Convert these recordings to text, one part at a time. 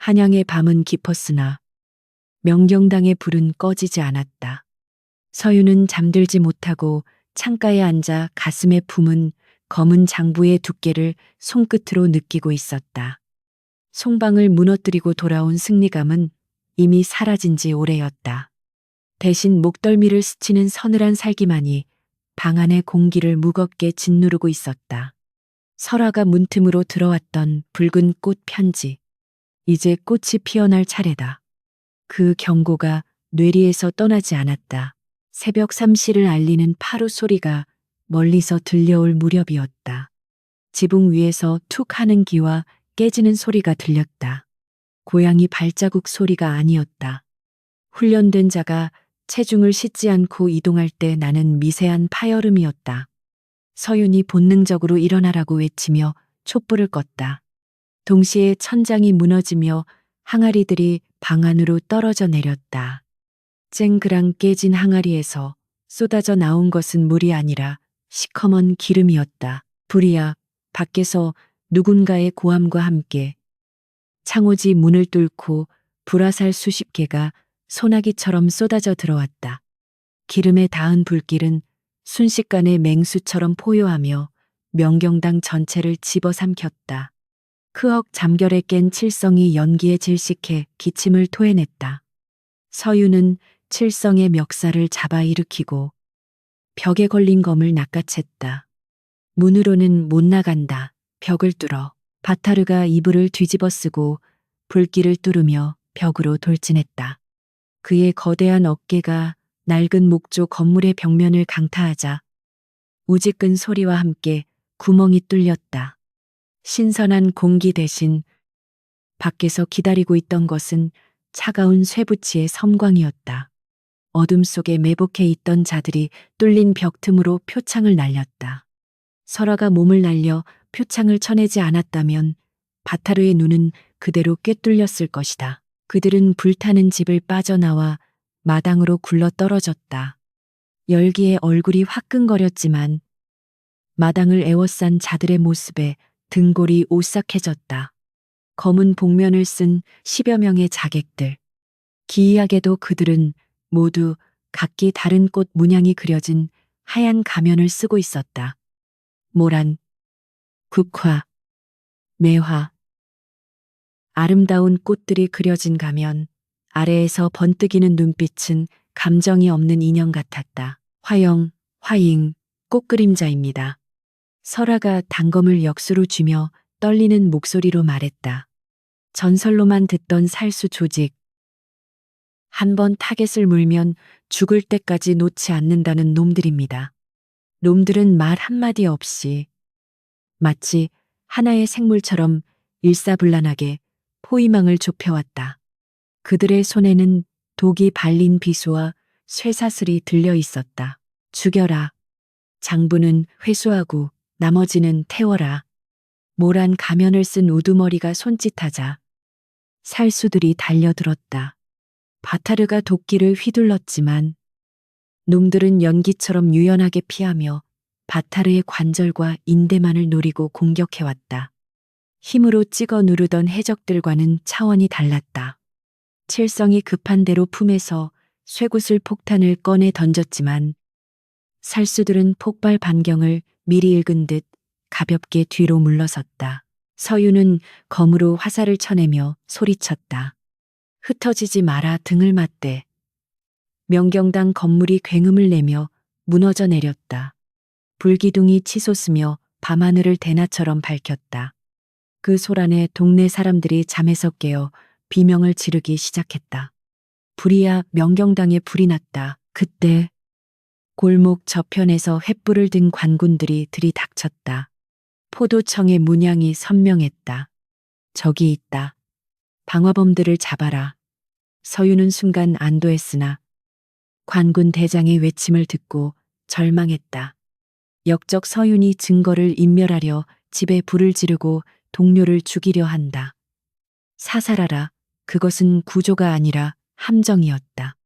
한양의 밤은 깊었으나 명경당의 불은 꺼지지 않았다. 서윤은 잠들지 못하고 창가에 앉아 가슴에 품은 검은 장부의 두께를 손끝으로 느끼고 있었다. 송방을 무너뜨리고 돌아온 승리감은 이미 사라진 지 오래였다. 대신 목덜미를 스치는 서늘한 살기만이 방 안의 공기를 무겁게 짓누르고 있었다. 설아가 문틈으로 들어왔던 붉은 꽃 편지. 이제 꽃이 피어날 차례다. 그 경고가 뇌리에서 떠나지 않았다. 새벽 삼시를 알리는 파루 소리가 멀리서 들려올 무렵이었다. 지붕 위에서 툭 하는 기와 깨지는 소리가 들렸다. 고양이 발자국 소리가 아니었다. 훈련된 자가 체중을 싣지 않고 이동할 때 나는 미세한 파열음이었다. 서윤이 본능적으로 일어나라고 외치며 촛불을 껐다. 동시에 천장이 무너지며 항아리들이 방 안으로 떨어져 내렸다. 쨍그랑 깨진 항아리에서 쏟아져 나온 것은 물이 아니라 시커먼 기름이었다. 불이야, 밖에서 누군가의 고함과 함께 창호지 문을 뚫고 불화살 수십 개가 소나기처럼 쏟아져 들어왔다. 기름에 닿은 불길은 순식간에 맹수처럼 포효하며 명경당 전체를 집어삼켰다. 크억 잠결에 깬 칠성이 연기에 질식해 기침을 토해냈다. 서유는 칠성의 멱살을 잡아 일으키고 벽에 걸린 검을 낚아챘다. 문으로는 못 나간다. 벽을 뚫어. 바타르가 이불을 뒤집어 쓰고 불길을 뚫으며 벽으로 돌진했다. 그의 거대한 어깨가 낡은 목조 건물의 벽면을 강타하자 우직근 소리와 함께 구멍이 뚫렸다. 신선한 공기 대신 밖에서 기다리고 있던 것은 차가운 쇠붙이의 섬광이었다. 어둠 속에 매복해 있던 자들이 뚫린 벽 틈으로 표창을 날렸다. 설아가 몸을 날려 표창을 쳐내지 않았다면 바타르의 눈은 그대로 꿰뚫렸을 것이다. 그들은 불타는 집을 빠져나와 마당으로 굴러 떨어졌다. 열기에 얼굴이 화끈거렸지만 마당을 에워싼 자들의 모습에 등골이 오싹해졌다. 검은 복면을 쓴 10여 명의 자객들. 기이하게도 그들은 모두 각기 다른 꽃 문양이 그려진 하얀 가면을 쓰고 있었다. 모란, 국화, 매화. 아름다운 꽃들이 그려진 가면, 아래에서 번뜩이는 눈빛은 감정이 없는 인형 같았다. 화영, 화잉, 꽃그림자입니다. 설아가 단검을 역수로 쥐며 떨리는 목소리로 말했다. 전설로만 듣던 살수 조직. 한 번 타겟을 물면 죽을 때까지 놓지 않는다는 놈들입니다. 놈들은 말 한마디 없이 마치 하나의 생물처럼 일사불란하게 포위망을 좁혀왔다. 그들의 손에는 독이 발린 비수와 쇠사슬이 들려 있었다. 죽여라. 장부는 회수하고 나머지는 태워라. 모란 가면을 쓴 우두머리가 손짓하자 살수들이 달려들었다. 바타르가 도끼를 휘둘렀지만 놈들은 연기처럼 유연하게 피하며 바타르의 관절과 인대만을 노리고 공격해왔다. 힘으로 찍어 누르던 해적들과는 차원이 달랐다. 칠성이 급한 대로 품에서 쇠구슬 폭탄을 꺼내 던졌지만 살수들은 폭발 반경을 미리 읽은 듯 가볍게 뒤로 물러섰다. 서유는 검으로 화살을 쳐내며 소리쳤다. 흩어지지 마라. 등을 맞대. 명경당 건물이 굉음을 내며 무너져 내렸다. 불기둥이 치솟으며 밤하늘을 대낮처럼 밝혔다. 그 소란에 동네 사람들이 잠에서 깨어 비명을 지르기 시작했다. 불이야, 명경당에 불이 났다. 그때 골목 저편에서 횃불을 든 관군들이 들이닥쳤다. 포도청의 문양이 선명했다. 저기 있다. 방화범들을 잡아라. 서유는 순간 안도했으나 관군 대장의 외침을 듣고 절망했다. 역적 서윤이 증거를 인멸하려 집에 불을 지르고 동료를 죽이려 한다. 사살하라. 그것은 구조가 아니라 함정이었다.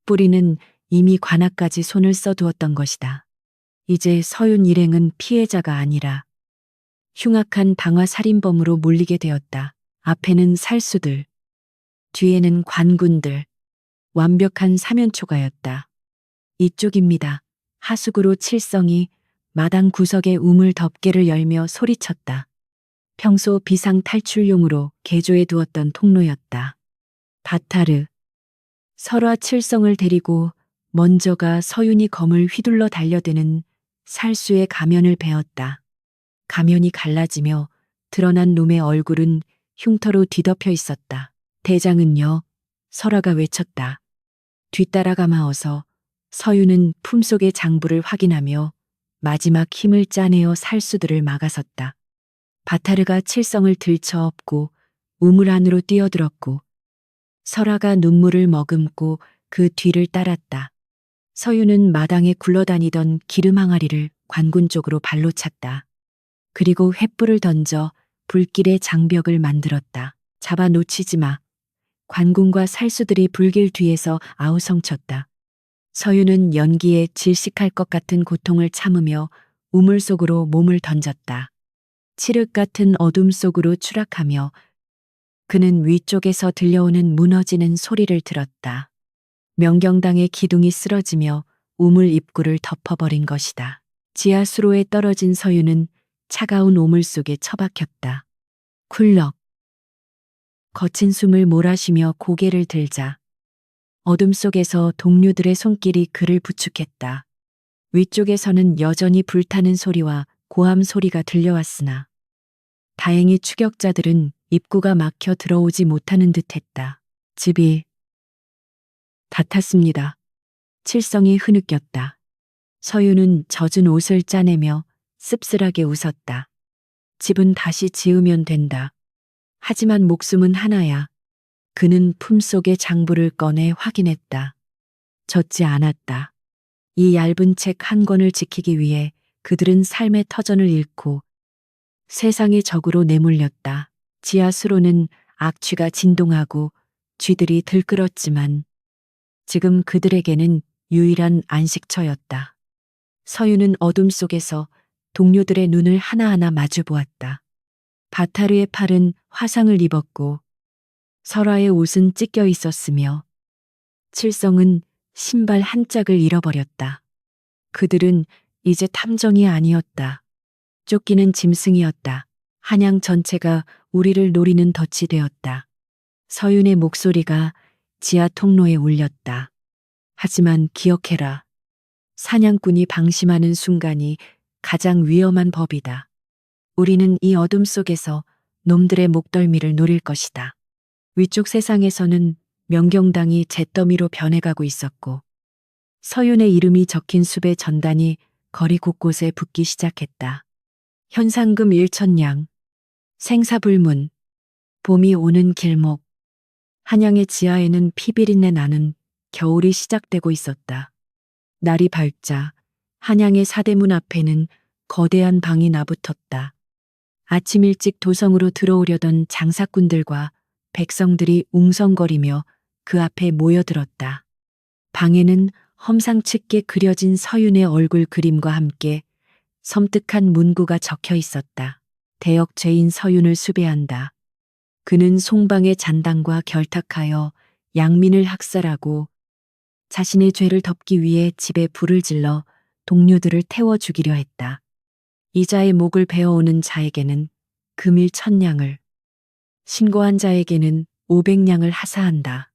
뿌리는 이미 관아까지 손을 써두었던 것이다. 이제 서윤 일행은 피해자가 아니라 흉악한 방화 살인범으로 몰리게 되었다. 앞에는 살수들, 뒤에는 관군들. 완벽한 사면초가였다. 이쪽입니다. 하숙으로 칠성이 마당 구석에 우물 덮개를 열며 소리쳤다. 평소 비상 탈출용으로 개조해 두었던 통로였다. 바타르. 설화 칠성을 데리고 먼저가 서윤이 검을 휘둘러 달려드는 살수의 가면을 베었다. 가면이 갈라지며 드러난 놈의 얼굴은 흉터로 뒤덮여 있었다. 대장은요? 설화가 외쳤다. 뒤따라가 마어서 서윤은 품속의 장부를 확인하며 마지막 힘을 짜내어 살수들을 막아섰다. 바타르가 칠성을 들쳐업고 우물 안으로 뛰어들었고 설화가 눈물을 머금고 그 뒤를 따랐다. 서윤은 마당에 굴러다니던 기름 항아리를 관군 쪽으로 발로 찼다. 그리고 횃불을 던져 불길의 장벽을 만들었다. 잡아 놓치지 마. 관군과 살수들이 불길 뒤에서 아우성쳤다. 서윤은 연기에 질식할 것 같은 고통을 참으며 우물 속으로 몸을 던졌다. 칠흑 같은 어둠 속으로 추락하며 그는 위쪽에서 들려오는 무너지는 소리를 들었다. 명경당의 기둥이 쓰러지며 우물 입구를 덮어버린 것이다. 지하 수로에 떨어진 서윤은 차가운 오물 속에 처박혔다. 쿨럭. 거친 숨을 몰아쉬며 고개를 들자 어둠 속에서 동료들의 손길이 그를 부축했다. 위쪽에서는 여전히 불타는 소리와 고함 소리가 들려왔으나 다행히 추격자들은 입구가 막혀 들어오지 못하는 듯했다. 집이 다 탔습니다. 칠성이 흐느꼈다. 서윤은 젖은 옷을 짜내며 씁쓸하게 웃었다. 집은 다시 지으면 된다. 하지만 목숨은 하나야. 그는 품속의 장부를 꺼내 확인했다. 젖지 않았다. 이 얇은 책 한 권을 지키기 위해 그들은 삶의 터전을 잃고 세상의 적으로 내몰렸다. 지하 수로는 악취가 진동하고 쥐들이 들끓었지만 지금 그들에게는 유일한 안식처였다. 서윤은 어둠 속에서 동료들의 눈을 하나하나 마주 보았다. 바타르의 팔은 화상을 입었고 설화의 옷은 찢겨 있었으며 칠성은 신발 한 짝을 잃어버렸다. 그들은 이제 탐정이 아니었다. 쫓기는 짐승이었다. 한양 전체가 우리를 노리는 덫이 되었다. 서윤의 목소리가 지하 통로에 울렸다. 하지만 기억해라. 사냥꾼이 방심하는 순간이 가장 위험한 법이다. 우리는 이 어둠 속에서 놈들의 목덜미를 노릴 것이다. 위쪽 세상에서는 명경당이 잿더미로 변해가고 있었고 서윤의 이름이 적힌 숲의 전단이 거리 곳곳에 붙기 시작했다. 현상금 1,000냥, 생사불문, 봄이 오는 길목, 한양의 지하에는 피비린내 나는 겨울이 시작되고 있었다. 날이 밝자 한양의 사대문 앞에는 거대한 방이 나붙었다. 아침 일찍 도성으로 들어오려던 장사꾼들과 백성들이 웅성거리며 그 앞에 모여들었다. 방에는 험상궂게 그려진 서윤의 얼굴 그림과 함께 섬뜩한 문구가 적혀 있었다. 대역 죄인 서윤을 수배한다. 그는 송방의 잔당과 결탁하여 양민을 학살하고 자신의 죄를 덮기 위해 집에 불을 질러 동료들을 태워 죽이려 했다. 이자의 목을 베어오는 자에게는 금일 1,000냥을, 신고한 자에게는 500냥을 하사한다.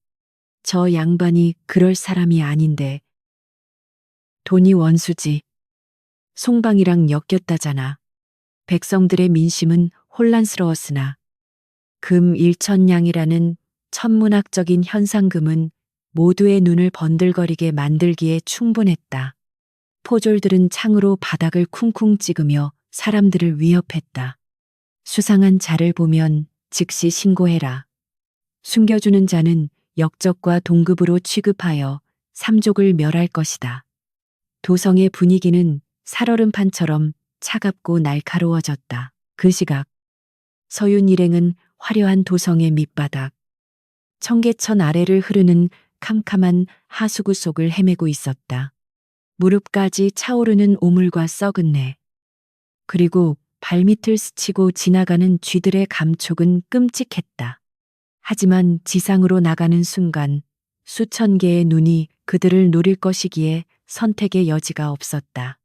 저 양반이 그럴 사람이 아닌데. 돈이 원수지. 송방이랑 엮였다잖아. 백성들의 민심은 혼란스러웠으나 금 1,000냥이라는 천문학적인 현상금은 모두의 눈을 번들거리게 만들기에 충분했다. 포졸들은 창으로 바닥을 쿵쿵 찍으며 사람들을 위협했다. 수상한 자를 보면 즉시 신고해라. 숨겨주는 자는 역적과 동급으로 취급하여 삼족을 멸할 것이다. 도성의 분위기는 살얼음판처럼 차갑고 날카로워졌다. 그 시각 서윤 일행은 화려한 도성의 밑바닥, 청계천 아래를 흐르는 캄캄한 하수구 속을 헤매고 있었다. 무릎까지 차오르는 오물과 썩은 내, 그리고 발밑을 스치고 지나가는 쥐들의 감촉은 끔찍했다. 하지만 지상으로 나가는 순간 수천 개의 눈이 그들을 노릴 것이기에 선택의 여지가 없었다.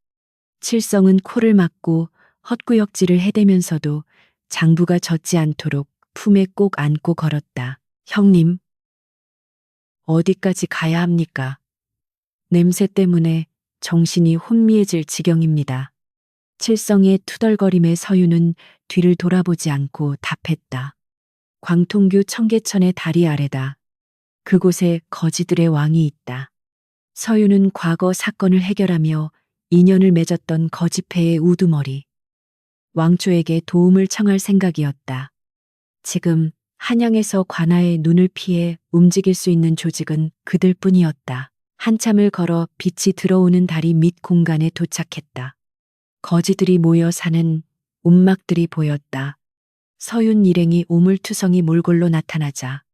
칠성은 코를 막고 헛구역질을 해대면서도 장부가 젖지 않도록 품에 꼭 안고 걸었다. 형님, 어디까지 가야 합니까? 냄새 때문에 정신이 혼미해질 지경입니다. 칠성의 투덜거림에 서유는 뒤를 돌아보지 않고 답했다. 광통규 청계천의 다리 아래다. 그곳에 거지들의 왕이 있다. 서유는 과거 사건을 해결하며 인연을 맺었던 거지패의 우두머리. 왕초에게 도움을 청할 생각이었다. 지금 한양에서 관아의 눈을 피해 움직일 수 있는 조직은 그들뿐이었다. 한참을 걸어 빛이 들어오는 다리 밑 공간에 도착했다. 거지들이 모여 사는 움막들이 보였다. 서윤 일행이 오물투성이 몰골로 나타나자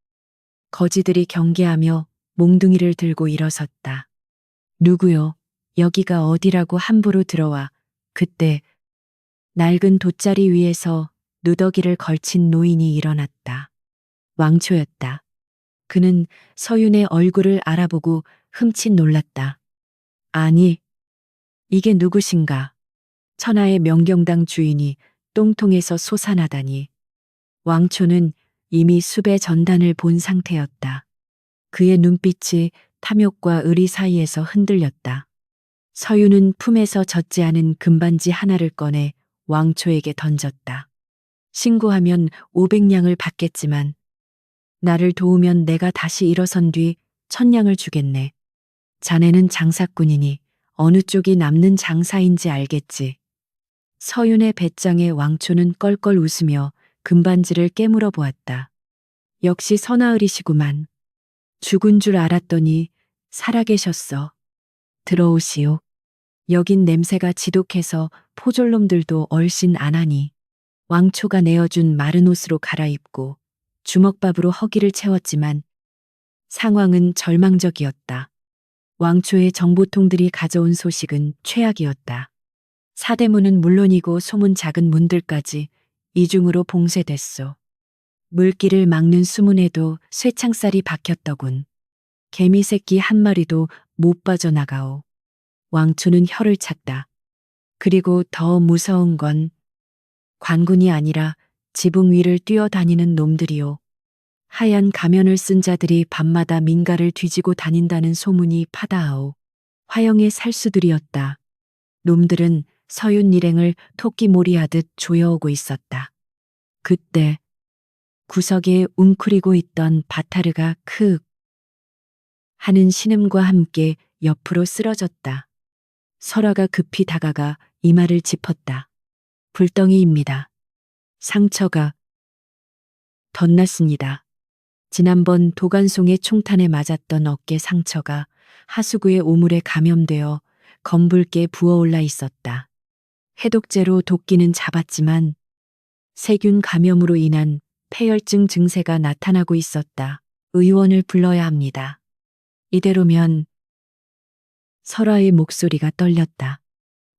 거지들이 경계하며 몽둥이를 들고 일어섰다. 누구요? 여기가 어디라고 함부로 들어와. 그때 낡은 돗자리 위에서 누더기를 걸친 노인이 일어났다. 왕초였다. 그는 서윤의 얼굴을 알아보고 흠칫 놀랐다. 아니, 이게 누구신가? 천하의 명경당 주인이 똥통에서 솟아나다니. 왕초는 이미 수배 전단을 본 상태였다. 그의 눈빛이 탐욕과 의리 사이에서 흔들렸다. 서윤은 품에서 젖지 않은 금반지 하나를 꺼내 왕초에게 던졌다. 신고하면 500냥을 받겠지만 나를 도우면 내가 다시 일어선 뒤 1000냥을 주겠네. 자네는 장사꾼이니 어느 쪽이 남는 장사인지 알겠지. 서윤의 배짱에 왕초는 껄껄 웃으며 금반지를 깨물어 보았다. 역시 선하을이시구만. 죽은 줄 알았더니 살아계셨어. 들어오시오. 여긴 냄새가 지독해서 포졸놈들도 얼씬 안 하니. 왕초가 내어준 마른 옷으로 갈아입고 주먹밥으로 허기를 채웠지만 상황은 절망적이었다. 왕초의 정보통들이 가져온 소식은 최악이었다. 사대문은 물론이고 소문 작은 문들까지 이중으로 봉쇄됐소. 물길을 막는 수문에도 쇠창살이 박혔더군. 개미 새끼 한 마리도 못 빠져나가오. 왕초는 혀를 찼다. 그리고 더 무서운 건 관군이 아니라 지붕 위를 뛰어다니는 놈들이오. 하얀 가면을 쓴 자들이 밤마다 민가를 뒤지고 다닌다는 소문이 파다하오. 화영의 살수들이었다. 놈들은 서윤 일행을 토끼몰이하듯 조여오고 있었다. 그때 구석에 웅크리고 있던 바타르가 크윽 하는 신음과 함께 옆으로 쓰러졌다. 설화가 급히 다가가 이마를 짚었다. 불덩이입니다. 상처가 덧났습니다. 지난번 도간송의 총탄에 맞았던 어깨 상처가 하수구의 오물에 감염되어 검붉게 부어올라 있었다. 해독제로 도끼는 잡았지만 세균 감염으로 인한 폐혈증 증세가 나타나고 있었다. 의원을 불러야 합니다. 이대로면 설화의 목소리가 떨렸다.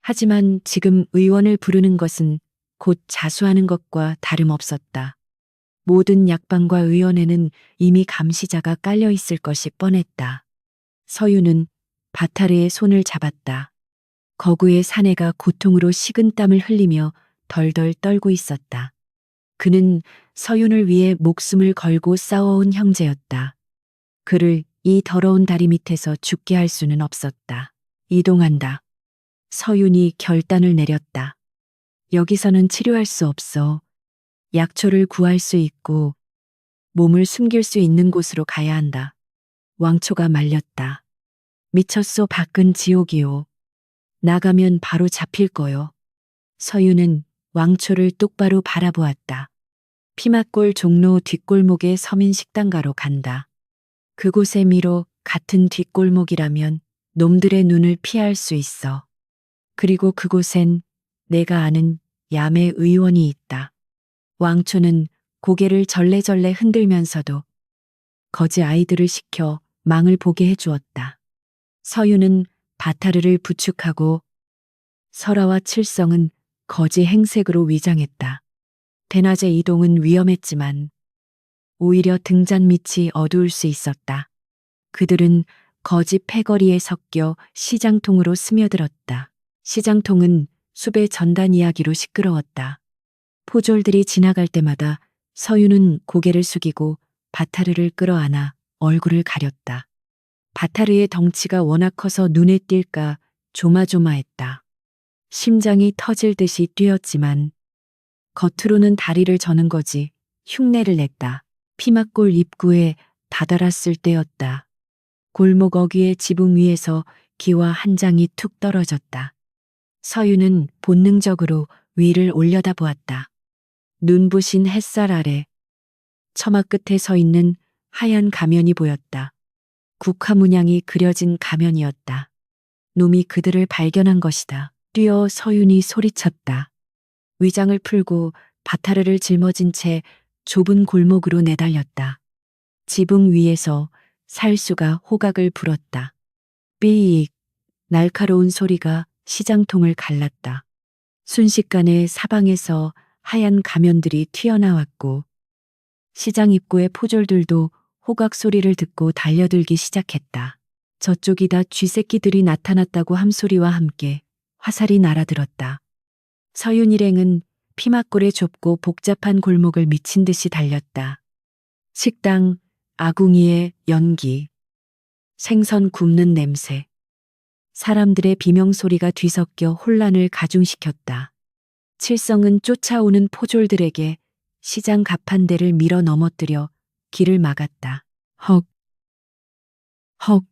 하지만 지금 의원을 부르는 것은 곧 자수하는 것과 다름없었다. 모든 약방과 의원에는 이미 감시자가 깔려 있을 것이 뻔했다. 서유는 바타르의 손을 잡았다. 거구의 사내가 고통으로 식은땀을 흘리며 덜덜 떨고 있었다. 그는 서윤을 위해 목숨을 걸고 싸워온 형제였다. 그를 이 더러운 다리 밑에서 죽게 할 수는 없었다. 이동한다. 서윤이 결단을 내렸다. 여기서는 치료할 수 없어. 약초를 구할 수 있고 몸을 숨길 수 있는 곳으로 가야 한다. 왕초가 말렸다. 미쳤소. 밖은 지옥이오. 나가면 바로 잡힐 거요. 서윤은 왕초를 똑바로 바라보았다. 피막골 종로 뒷골목의 서민 식당가로 간다. 그곳의 미로 같은 뒷골목이라면 놈들의 눈을 피할 수 있어. 그리고 그곳엔 내가 아는 야매 의원이 있다. 왕초는 고개를 절레절레 흔들면서도 거지 아이들을 시켜 망을 보게 해주었다. 서유는 바타르를 부축하고 설화와 칠성은 거지 행색으로 위장했다. 대낮의 이동은 위험했지만 오히려 등잔 밑이 어두울 수 있었다. 그들은 거지 패거리에 섞여 시장통으로 스며들었다. 시장통은 숲의 전단 이야기로 시끄러웠다. 포졸들이 지나갈 때마다 서윤은 고개를 숙이고 바타르를 끌어안아 얼굴을 가렸다. 바타르의 덩치가 워낙 커서 눈에 띌까 조마조마했다. 심장이 터질 듯이 뛰었지만 겉으로는 다리를 저는 거지 흉내를 냈다. 피막골 입구에 다다랐을 때였다. 골목 어귀의 지붕 위에서 기와 한 장이 툭 떨어졌다. 서윤은 본능적으로 위를 올려다보았다. 눈부신 햇살 아래 처마 끝에 서 있는 하얀 가면이 보였다. 국화 문양이 그려진 가면이었다. 놈이 그들을 발견한 것이다. 뛰어 서윤이 소리쳤다. 위장을 풀고 바타르를 짊어진 채 좁은 골목으로 내달렸다. 지붕 위에서 살수가 호각을 불었다. 삐익 날카로운 소리가 시장통을 갈랐다. 순식간에 사방에서 하얀 가면들이 튀어나왔고 시장 입구의 포졸들도 호각 소리를 듣고 달려들기 시작했다. 저쪽이다 쥐새끼들이 나타났다고 함소리와 함께 화살이 날아들었다. 서윤 일행은 피막골의 좁고 복잡한 골목을 미친 듯이 달렸다. 식당, 아궁이의 연기, 생선 굽는 냄새, 사람들의 비명소리가 뒤섞여 혼란을 가중시켰다. 칠성은 쫓아오는 포졸들에게 시장 가판대를 밀어 넘어뜨려 길을 막았다. 헉, 헉.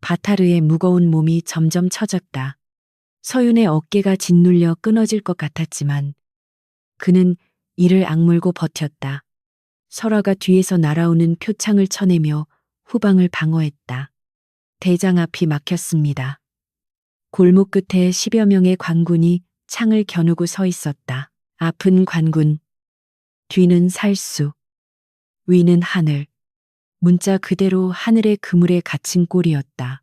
바타르의 무거운 몸이 점점 처졌다. 서윤의 어깨가 짓눌려 끊어질 것 같았지만 그는 이를 악물고 버텼다. 설화가 뒤에서 날아오는 표창을 쳐내며 후방을 방어했다. 대장 앞이 막혔습니다. 골목 끝에 10여 명의 관군이 창을 겨누고 서 있었다. 앞은 관군, 뒤는 살수, 위는 하늘. 문자 그대로 하늘의 그물에 갇힌 꼴이었다.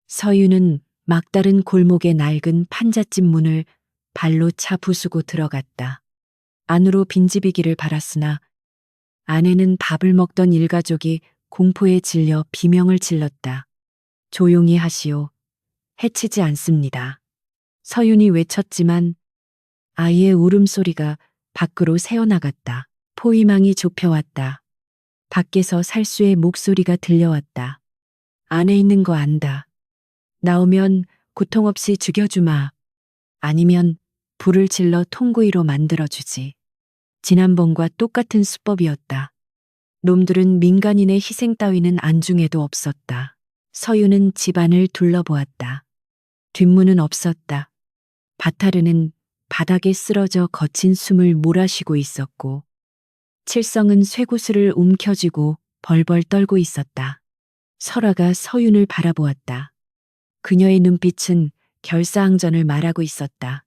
서윤은 막다른 골목의 낡은 판잣집 문을 발로 차 부수고 들어갔다. 안으로 빈집이기를 바랐으나 안에는 밥을 먹던 일가족이 공포에 질려 비명을 질렀다. 조용히 하시오. 해치지 않습니다. 서윤이 외쳤지만 아이의 울음소리가 밖으로 새어나갔다. 포위망이 좁혀왔다. 밖에서 살수의 목소리가 들려왔다. 안에 있는 거 안다. 나오면 고통 없이 죽여주마. 아니면 불을 질러 통구이로 만들어주지. 지난번과 똑같은 수법이었다. 놈들은 민간인의 희생 따위는 안중에도 없었다. 서윤은 집안을 둘러보았다. 뒷문은 없었다. 바타르는 바닥에 쓰러져 거친 숨을 몰아쉬고 있었고 칠성은 쇠구슬을 움켜쥐고 벌벌 떨고 있었다. 설아가 서윤을 바라보았다. 그녀의 눈빛은 결사항전을 말하고 있었다.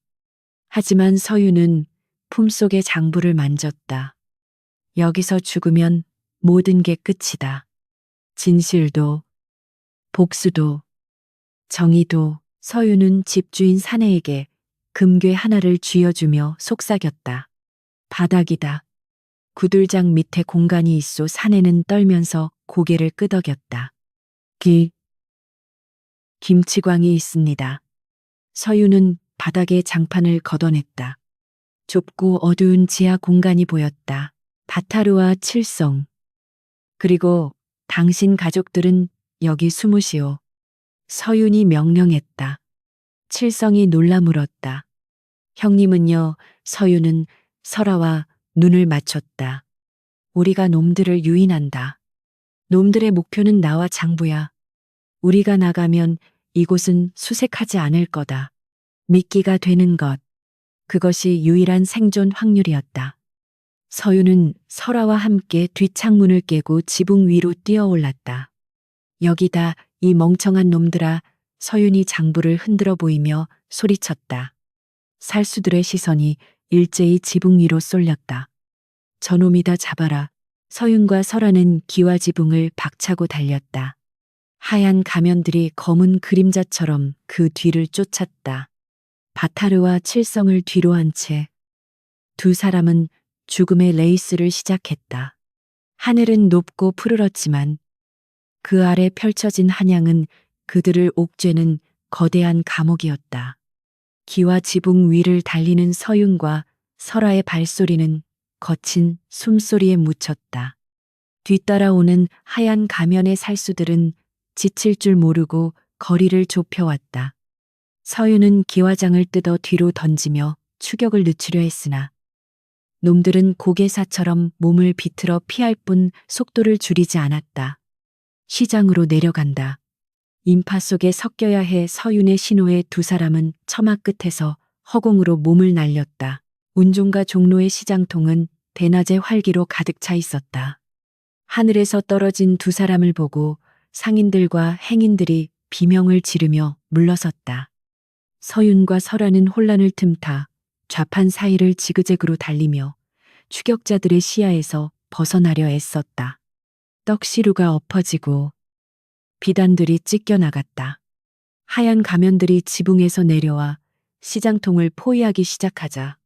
하지만 서윤은 품속의 장부를 만졌다. 여기서 죽으면 모든 게 끝이다. 진실도, 복수도, 정의도. 서윤은 집주인 사내에게 금괴 하나를 쥐어주며 속삭였다. 바닥이다. 구들장 밑에 공간이 있어 사내는 떨면서 고개를 끄덕였다. 김치광이 있습니다. 서윤은 바닥에 장판을 걷어냈다. 좁고 어두운 지하 공간이 보였다. 바타르와 칠성. 그리고 당신 가족들은 여기 숨으시오. 서윤이 명령했다. 칠성이 놀라 물었다. 형님은요? 서윤은 설아와 눈을 맞췄다. 우리가 놈들을 유인한다. 놈들의 목표는 나와 장부야. 우리가 나가면 이곳은 수색하지 않을 거다. 미끼가 되는 것. 그것이 유일한 생존 확률이었다. 서윤은 설아와 함께 뒷창문을 깨고 지붕 위로 뛰어올랐다. 여기다 이 멍청한 놈들아. 서윤이 장부를 흔들어 보이며 소리쳤다. 살수들의 시선이 일제히 지붕 위로 쏠렸다. 저놈이다 잡아라. 서윤과 설아는 기와 지붕을 박차고 달렸다. 하얀 가면들이 검은 그림자처럼 그 뒤를 쫓았다. 바타르와 칠성을 뒤로 한 채 두 사람은 죽음의 레이스를 시작했다. 하늘은 높고 푸르렀지만 그 아래 펼쳐진 한양은 그들을 옥죄는 거대한 감옥이었다. 기와 지붕 위를 달리는 서윤과 설아의 발소리는 거친 숨소리에 묻혔다. 뒤따라오는 하얀 가면의 살수들은 지칠 줄 모르고 거리를 좁혀왔다. 서윤은 기와장을 뜯어 뒤로 던지며 추격을 늦추려 했으나 놈들은 고개사처럼 몸을 비틀어 피할 뿐 속도를 줄이지 않았다. 시장으로 내려간다. 인파 속에 섞여야 해 서윤의 신호에 두 사람은 처마 끝에서 허공으로 몸을 날렸다. 운종가 종로의 시장통은 대낮의 활기로 가득 차 있었다. 하늘에서 떨어진 두 사람을 보고 상인들과 행인들이 비명을 지르며 물러섰다. 서윤과 설아는 혼란을 틈타 좌판 사이를 지그재그로 달리며 추격자들의 시야에서 벗어나려 애썼다. 떡시루가 엎어지고 비단들이 찢겨나갔다. 하얀 가면들이 지붕에서 내려와 시장통을 포위하기 시작하자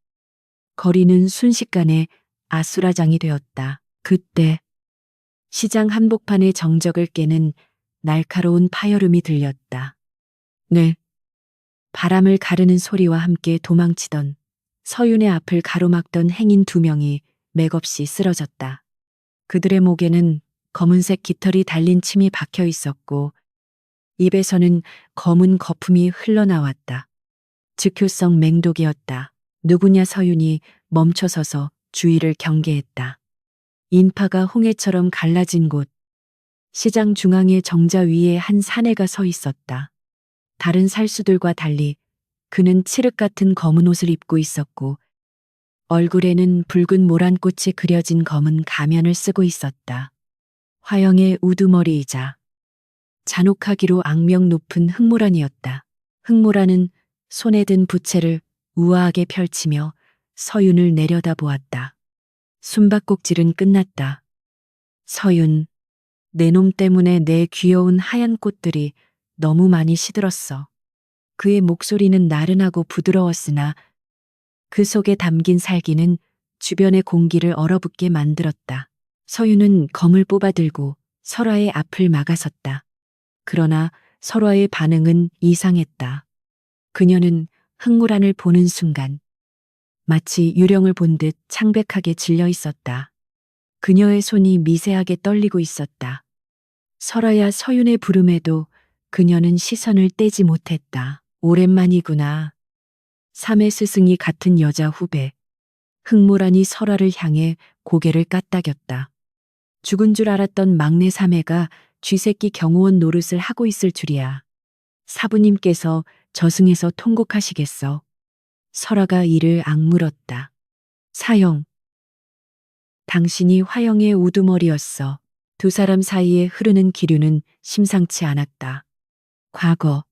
거리는 순식간에 아수라장이 되었다. 그때 시장 한복판의 정적을 깨는 날카로운 파열음이 들렸다. 네. 바람을 가르는 소리와 함께 도망치던 서윤의 앞을 가로막던 행인 두 명이 맥없이 쓰러졌다. 그들의 목에는 검은색 깃털이 달린 침이 박혀 있었고 입에서는 검은 거품이 흘러나왔다. 즉효성 맹독이었다. 누구냐 서윤이 멈춰서서 주위를 경계했다. 인파가 홍해처럼 갈라진 곳, 시장 중앙의 정자 위에 한 사내가 서 있었다. 다른 살수들과 달리 그는 칠흑 같은 검은 옷을 입고 있었고 얼굴에는 붉은 모란꽃이 그려진 검은 가면을 쓰고 있었다. 화형의 우두머리이자 잔혹하기로 악명 높은 흑모란이었다. 흑모란은 손에 든 부채를 우아하게 펼치며 서윤을 내려다보았다. 숨바꼭질은 끝났다. 서윤, 내 놈 때문에 내 귀여운 하얀 꽃들이 너무 많이 시들었어. 그의 목소리는 나른하고 부드러웠으나 그 속에 담긴 살기는 주변의 공기를 얼어붙게 만들었다. 서윤은 검을 뽑아들고 설아의 앞을 막아섰다. 그러나 설아의 반응은 이상했다. 그녀는 흑모란을 보는 순간 마치 유령을 본 듯 창백하게 질려 있었다. 그녀의 손이 미세하게 떨리고 있었다. 설아야 서윤의 부름에도 그녀는 시선을 떼지 못했다. 오랜만이구나. 삼의 스승이 같은 여자 후배. 흑모란이 설아를 향해 고개를 까딱였다. 죽은 줄 알았던 막내 사매가 쥐새끼 경호원 노릇을 하고 있을 줄이야. 사부님께서 저승에서 통곡하시겠어. 설아가 이를 악물었다. 사형. 당신이 화형의 우두머리였어. 두 사람 사이에 흐르는 기류는 심상치 않았다. 과거.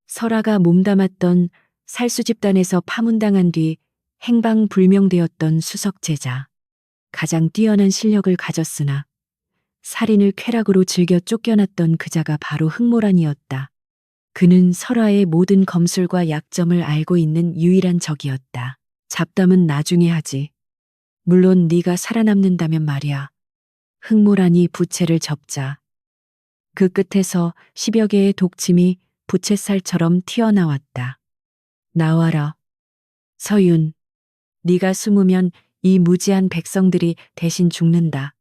설아가 몸담았던 살수 집단에서 파문당한 뒤 행방불명되었던 수석제자. 가장 뛰어난 실력을 가졌으나 살인을 쾌락으로 즐겨 쫓겨났던 그자가 바로 흑모란이었다. 그는 설아의 모든 검술과 약점을 알고 있는 유일한 적이었다. 잡담은 나중에 하지. 물론 네가 살아남는다면 말이야. 흑모란이 부채를 접자 그 끝에서 10여 개의 독침이 부채살처럼 튀어나왔다. 나와라. 서윤, 네가 숨으면 이 무지한 백성들이 대신 죽는다.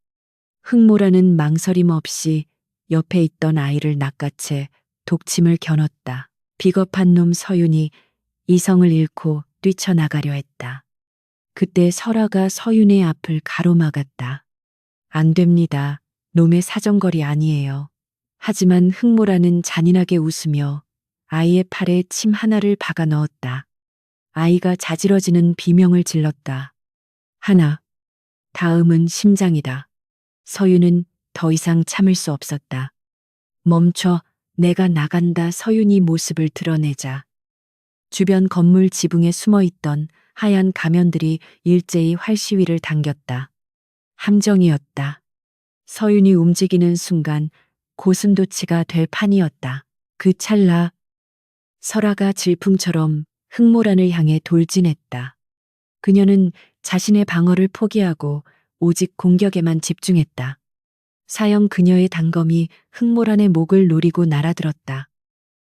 흑모란은 망설임 없이 옆에 있던 아이를 낚아채 독침을 겨눴다. 비겁한 놈 서윤이 이성을 잃고 뛰쳐나가려 했다. 그때 설아가 서윤의 앞을 가로막았다. 안 됩니다. 놈의 사정거리 아니에요. 하지만 흑모란은 잔인하게 웃으며 아이의 팔에 침 하나를 박아 넣었다. 아이가 자지러지는 비명을 질렀다. 하나. 다음은 심장이다. 서윤은 더 이상 참을 수 없었다. 멈춰, 내가 나간다. 서윤이 모습을 드러내자 주변 건물 지붕에 숨어있던 하얀 가면들이 일제히 활시위를 당겼다. 함정이었다. 서윤이 움직이는 순간 고슴도치가 될 판이었다. 그 찰나 설아가 질풍처럼 흑모란을 향해 돌진했다. 그녀는 자신의 방어를 포기하고 오직 공격에만 집중했다. 사형 그녀의 단검이 흑모란의 목을 노리고 날아들었다.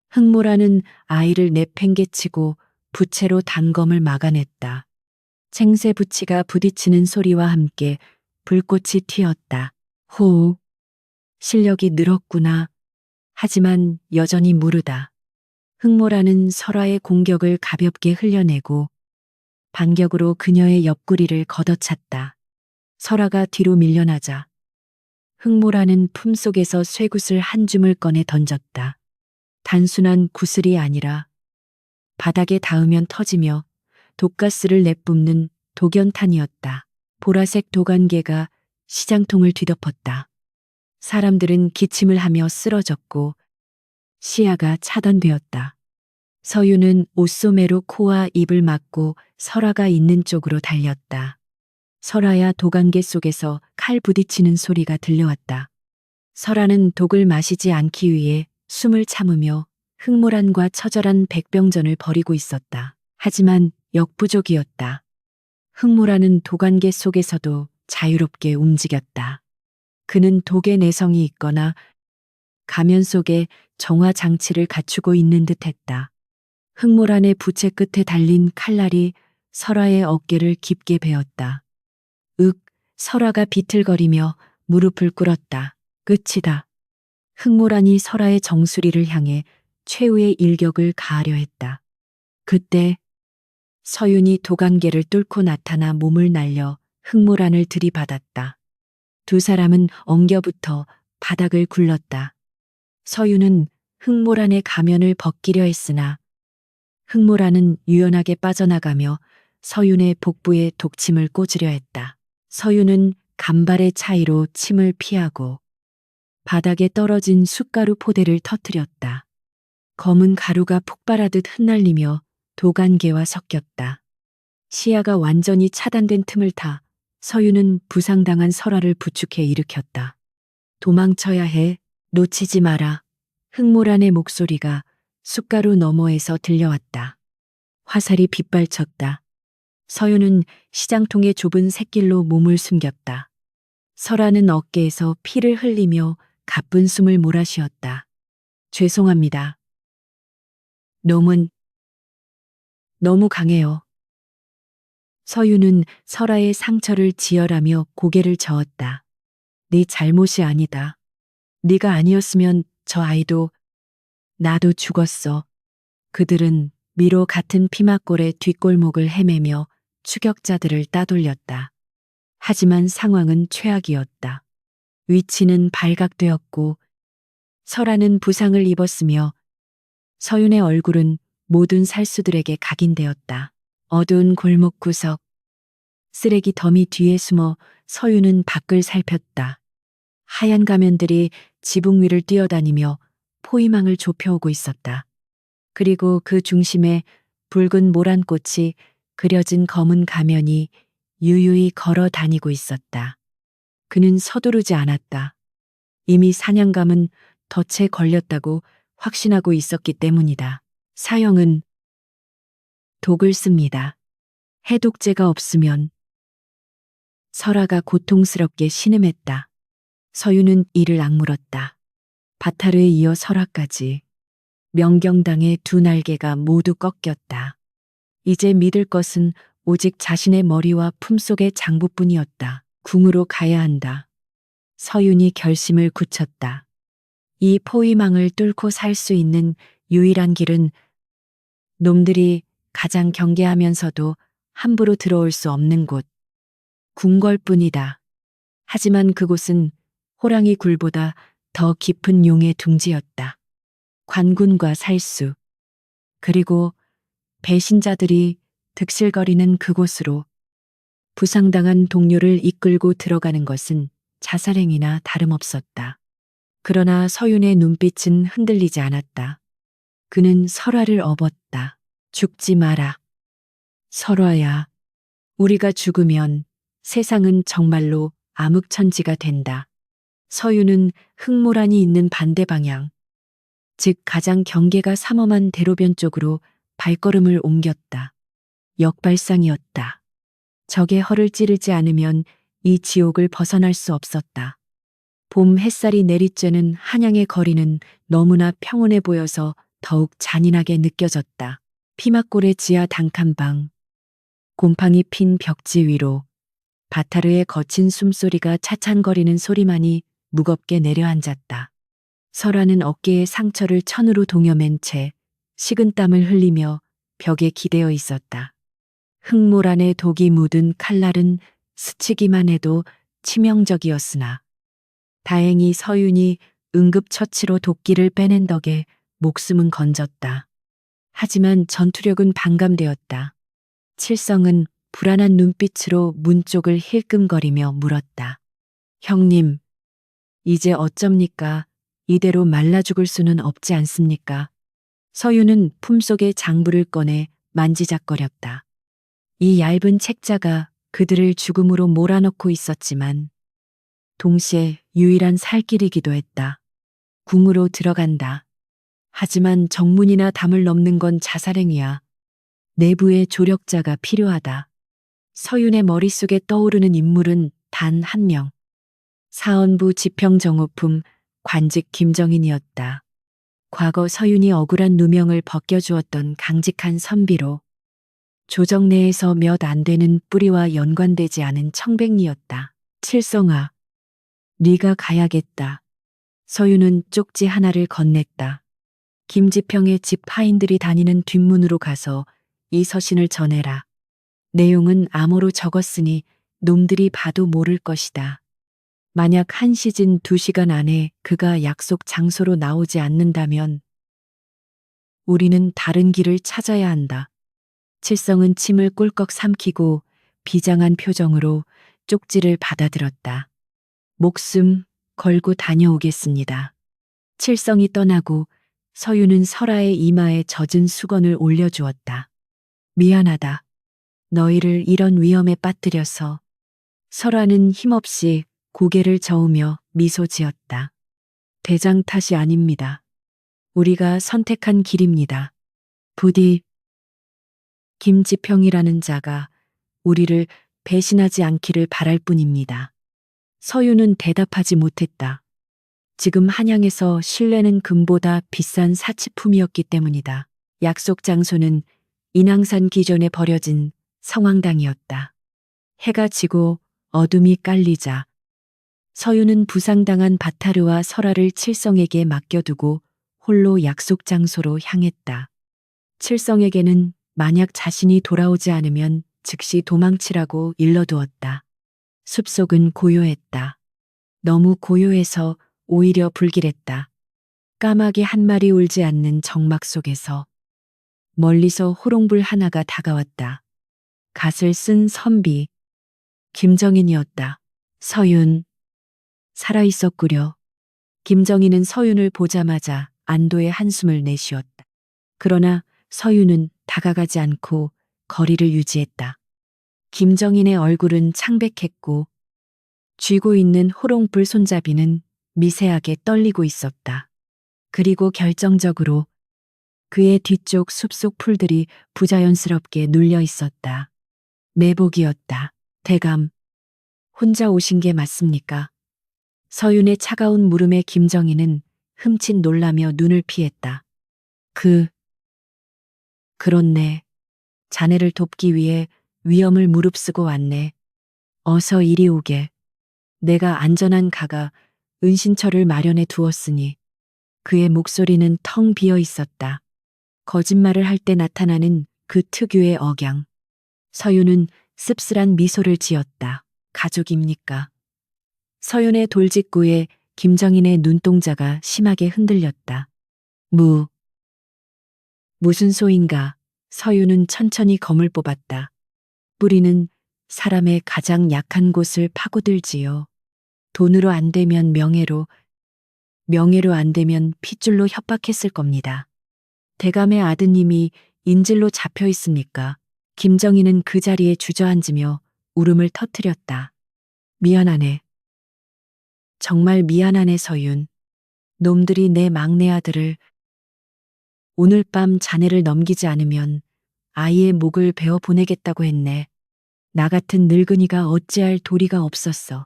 흑모란은 아이를 내팽개치고 부채로 단검을 막아냈다. 생새 부치가 부딪히는 소리와 함께 불꽃이 튀었다. 호우. 실력이 늘었구나. 하지만 여전히 무르다. 흑모란은 설화의 공격을 가볍게 흘려내고 반격으로 그녀의 옆구리를 걷어찼다. 설화가 뒤로 밀려나자 흑모란은 품속에서 쇠굿을 한 줌을 꺼내 던졌다. 단순한 구슬이 아니라 바닥에 닿으면 터지며 독가스를 내뿜는 독연탄이었다. 보라색 도간개가 시장통을 뒤덮었다. 사람들은 기침을 하며 쓰러졌고 시야가 차단되었다. 서유는 옷소매로 코와 입을 막고 설화가 있는 쪽으로 달렸다. 설화야 도간개 속에서 칼 부딪히는 소리가 들려왔다. 설화는 독을 마시지 않기 위해 숨을 참으며 흑모란과 처절한 백병전을 벌이고 있었다. 하지만 역부족이었다. 흑모란은 도간개 속에서도 자유롭게 움직였다. 그는 독의 내성이 있거나 가면 속에 정화 장치를 갖추고 있는 듯했다. 흑모란의 부채 끝에 달린 칼날이 설화의 어깨를 깊게 베었다. 설화가 비틀거리며 무릎을 꿇었다. 끝이다. 흑모란이 설화의 정수리를 향해 최후의 일격을 가하려 했다. 그때 서윤이 도간개를 뚫고 나타나 몸을 날려 흑모란을 들이받았다. 두 사람은 엉겨붙어 바닥을 굴렀다. 서윤은 흑모란의 가면을 벗기려 했으나 흑모란은 유연하게 빠져나가며 서윤의 복부에 독침을 꽂으려 했다. 서윤은 간발의 차이로 침을 피하고 바닥에 떨어진 숯가루 포대를 터뜨렸다. 검은 가루가 폭발하듯 흩날리며 도간개와 섞였다. 시야가 완전히 차단된 틈을 타 서윤은 부상당한 설화를 부축해 일으켰다. 도망쳐야 해. 놓치지 마라. 흑모란의 목소리가 숯가루 너머에서 들려왔다. 화살이 빗발쳤다. 서윤은 시장통의 좁은 샛길로 몸을 숨겼다. 설화는 어깨에서 피를 흘리며 가쁜 숨을 몰아쉬었다. 죄송합니다. 놈은 너무 강해요. 서윤은 설화의 상처를 지혈하며 고개를 저었다. 네 잘못이 아니다. 네가 아니었으면 저 아이도 나도 죽었어. 그들은 미로 같은 피막골의 뒷골목을 헤매며 추격자들을 따돌렸다. 하지만 상황은 최악이었다. 위치는 발각되었고 설화는 부상을 입었으며 서윤의 얼굴은 모든 살수들에게 각인되었다. 어두운 골목 구석. 쓰레기 더미 뒤에 숨어 서윤은 밖을 살폈다. 하얀 가면들이 지붕 위를 뛰어다니며 포위망을 좁혀오고 있었다. 그리고 그 중심에 붉은 모란꽃이 그려진 검은 가면이 유유히 걸어 다니고 있었다. 그는 서두르지 않았다. 이미 사냥감은 덫에 걸렸다고 확신하고 있었기 때문이다. 사형은 독을 씁니다. 해독제가 없으면. 설화가 고통스럽게 신음했다. 서윤은 이를 악물었다. 바타르에 이어 설화까지. 명경당의 두 날개가 모두 꺾였다. 이제 믿을 것은 오직 자신의 머리와 품속의 장부뿐이었다. 궁으로 가야 한다. 서윤이 결심을 굳혔다. 이 포위망을 뚫고 살 수 있는 유일한 길은 놈들이 가장 경계하면서도 함부로 들어올 수 없는 곳. 궁궐뿐이다. 하지만 그곳은 호랑이 굴보다 더 깊은 용의 둥지였다. 관군과 살수, 그리고 배신자들이 득실거리는 그곳으로 부상당한 동료를 이끌고 들어가는 것은 자살행위나 다름없었다. 그러나 서윤의 눈빛은 흔들리지 않았다. 그는 설화를 업었다. 죽지 마라. 설화야, 우리가 죽으면 세상은 정말로 암흑천지가 된다. 서윤은 흑모란이 있는 반대 방향, 즉 가장 경계가 삼엄한 대로변 쪽으로 발걸음을 옮겼다. 역발상이었다. 적의 허를 찌르지 않으면 이 지옥을 벗어날 수 없었다. 봄 햇살이 내리쬐는 한양의 거리는 너무나 평온해 보여서 더욱 잔인하게 느껴졌다. 피막골의 지하 단칸방, 곰팡이 핀 벽지 위로 바타르의 거친 숨소리가 차찬거리는 소리만이 무겁게 내려앉았다. 설아는 어깨에 상처를 천으로 동여맨 채 식은땀을 흘리며 벽에 기대어 있었다. 흙물 안에 독이 묻은 칼날은 스치기만 해도 치명적이었으나 다행히 서윤이 응급처치로 도끼를 빼낸 덕에 목숨은 건졌다. 하지만 전투력은 반감되었다. 칠성은 불안한 눈빛으로 문 쪽을 힐끔거리며 물었다. 형님, 이제 어쩝니까? 이대로 말라 죽을 수는 없지 않습니까? 서윤은 품속에 장부를 꺼내 만지작거렸다. 이 얇은 책자가 그들을 죽음으로 몰아넣고 있었지만 동시에 유일한 살길이기도 했다. 궁으로 들어간다. 하지만 정문이나 담을 넘는 건 자살행위야. 내부에 조력자가 필요하다. 서윤의 머릿속에 떠오르는 인물은 단 한 명. 사헌부 지평정호품 관직 김정인이었다. 과거 서윤이 억울한 누명을 벗겨주었던 강직한 선비로 조정 내에서 몇 안 되는 뿌리와 연관되지 않은 청백리였다. 칠성아, 네가 가야겠다. 서윤은 쪽지 하나를 건넸다. 김지평의 집 하인들이 다니는 뒷문으로 가서 이 서신을 전해라. 내용은 암호로 적었으니 놈들이 봐도 모를 것이다. 만약 한시진 2시간 안에 그가 약속 장소로 나오지 않는다면 우리는 다른 길을 찾아야 한다. 칠성은 침을 꿀꺽 삼키고 비장한 표정으로 쪽지를 받아들었다. 목숨 걸고 다녀오겠습니다. 칠성이 떠나고 서윤은 설아의 이마에 젖은 수건을 올려주었다. 미안하다. 너희를 이런 위험에 빠뜨려서. 설아는 힘없이 고개를 저으며 미소 지었다. 대장 탓이 아닙니다. 우리가 선택한 길입니다. 부디 김지평이라는 자가 우리를 배신하지 않기를 바랄 뿐입니다. 서윤은 대답하지 못했다. 지금 한양에서 신뢰는 금보다 비싼 사치품이었기 때문이다. 약속 장소는 인왕산 기존에 버려진 성황당이었다. 해가 지고 어둠이 깔리자 서윤은 부상당한 바타르와 설아를 칠성에게 맡겨두고 홀로 약속 장소로 향했다. 칠성에게는 만약 자신이 돌아오지 않으면 즉시 도망치라고 일러두었다. 숲속은 고요했다. 너무 고요해서 오히려 불길했다. 까마귀 한 마리 울지 않는 정막 속에서 멀리서 호롱불 하나가 다가왔다. 갓을 쓴 선비 김정인이었다. 서윤 살아있었구려. 김정인은 서윤을 보자마자 안도의 한숨을 내쉬었다. 그러나 서윤은 다가가지 않고 거리를 유지했다. 김정인의 얼굴은 창백했고 쥐고 있는 호롱불 손잡이는 미세하게 떨리고 있었다. 그리고 결정적으로 그의 뒤쪽 숲속 풀들이 부자연스럽게 눌려 있었다. 매복이었다. 대감, 혼자 오신 게 맞습니까? 서윤의 차가운 물음에 김정인은 흠칫 놀라며 눈을 피했다. 그렇네. 자네를 돕기 위해 위험을 무릅쓰고 왔네. 어서 이리 오게. 내가 안전한 가가 은신처를 마련해 두었으니. 그의 목소리는 텅 비어 있었다. 거짓말을 할 때 나타나는 그 특유의 억양. 서윤은 씁쓸한 미소를 지었다. 가족입니까? 서윤의 돌직구에 김정인의 눈동자가 심하게 흔들렸다. 무슨 소인가? 서윤은 천천히 검을 뽑았다. 뿌리는 사람의 가장 약한 곳을 파고들지요. 돈으로 안 되면 명예로 안 되면 핏줄로 협박했을 겁니다. 대감의 아드님이 인질로 잡혀 있습니까? 김정희는 그 자리에 주저앉으며 울음을 터뜨렸다. 미안하네. 정말 미안하네 서윤. 놈들이 내 막내 아들을 오늘 밤 자네를 넘기지 않으면 아이의 목을 베어 보내겠다고 했네. 나 같은 늙은이가 어찌할 도리가 없었어.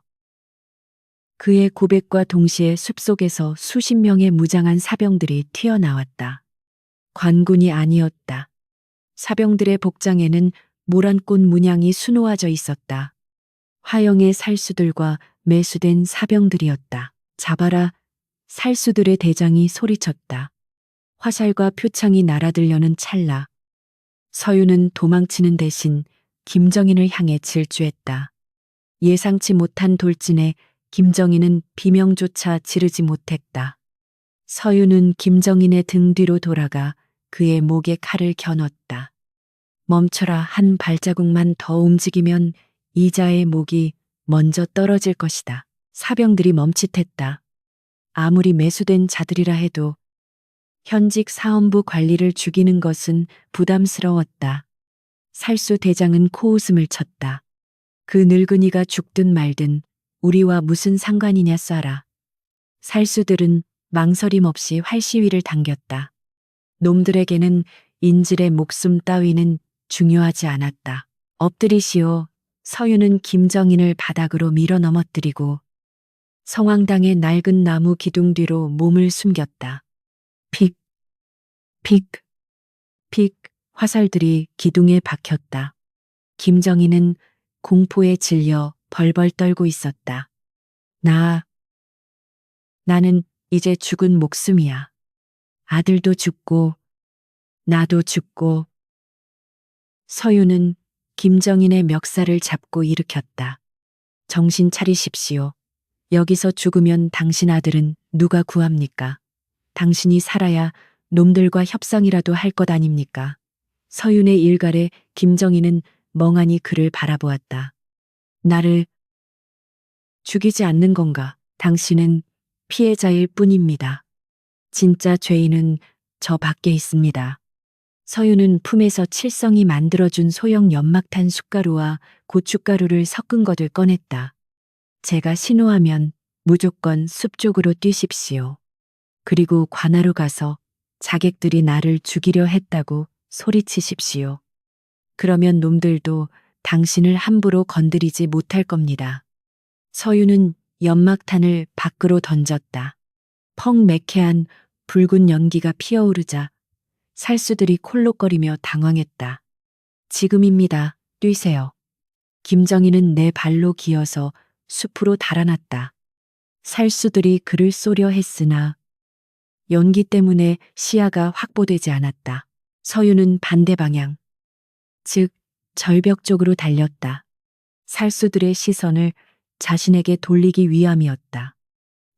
그의 고백과 동시에 숲속에서 수십 명의 무장한 사병들이 튀어나왔다. 관군이 아니었다. 사병들의 복장에는 모란꽃 문양이 수놓아져 있었다. 화영의 살수들과 매수된 사병들이었다. 잡아라, 살수들의 대장이 소리쳤다. 화살과 표창이 날아들려는 찰나. 서유는 도망치는 대신 김정인을 향해 질주했다. 예상치 못한 돌진에 김정인은 비명조차 지르지 못했다. 서유는 김정인의 등 뒤로 돌아가 그의 목에 칼을 겨눴다. 멈춰라, 한 발자국만 더 움직이면 이자의 목이 먼저 떨어질 것이다. 사병들이 멈칫했다. 아무리 매수된 자들이라 해도 현직 사헌부 관리를 죽이는 것은 부담스러웠다. 살수 대장은 코웃음을 쳤다. 그 늙은이가 죽든 말든 우리와 무슨 상관이냐 쏴라. 살수들은 망설임 없이 활시위를 당겼다. 놈들에게는 인질의 목숨 따위는 중요하지 않았다. 엎드리시오. 서유는 김정인을 바닥으로 밀어 넘어뜨리고 성황당의 낡은 나무 기둥 뒤로 몸을 숨겼다. 픽, 픽, 픽 화살들이 기둥에 박혔다. 김정인은 공포에 질려 벌벌 떨고 있었다. 나는 이제 죽은 목숨이야. 아들도 죽고 나도 죽고. 서유는 김정인의 멱살을 잡고 일으켰다. 정신 차리십시오. 여기서 죽으면 당신 아들은 누가 구합니까? 당신이 살아야 놈들과 협상이라도 할 것 아닙니까? 서윤의 일갈에 김정인은 멍하니 그를 바라보았다. 나를 죽이지 않는 건가? 당신은 피해자일 뿐입니다. 진짜 죄인은 저 밖에 있습니다. 서윤은 품에서 칠성이 만들어준 소형 연막탄 숟가루와 고춧가루를 섞은 것을 꺼냈다. 제가 신호하면 무조건 숲 쪽으로 뛰십시오. 그리고 관하로 가서 자객들이 나를 죽이려 했다고 소리치십시오. 그러면 놈들도 당신을 함부로 건드리지 못할 겁니다. 서유는 연막탄을 밖으로 던졌다. 펑 매캐한 붉은 연기가 피어오르자 살수들이 콜록거리며 당황했다. 지금입니다. 뛰세요. 김정인은 내 발로 기어서 숲으로 달아났다. 살수들이 그를 쏘려 했으나 연기 때문에 시야가 확보되지 않았다. 서유는 반대 방향, 즉 절벽 쪽으로 달렸다. 살수들의 시선을 자신에게 돌리기 위함이었다.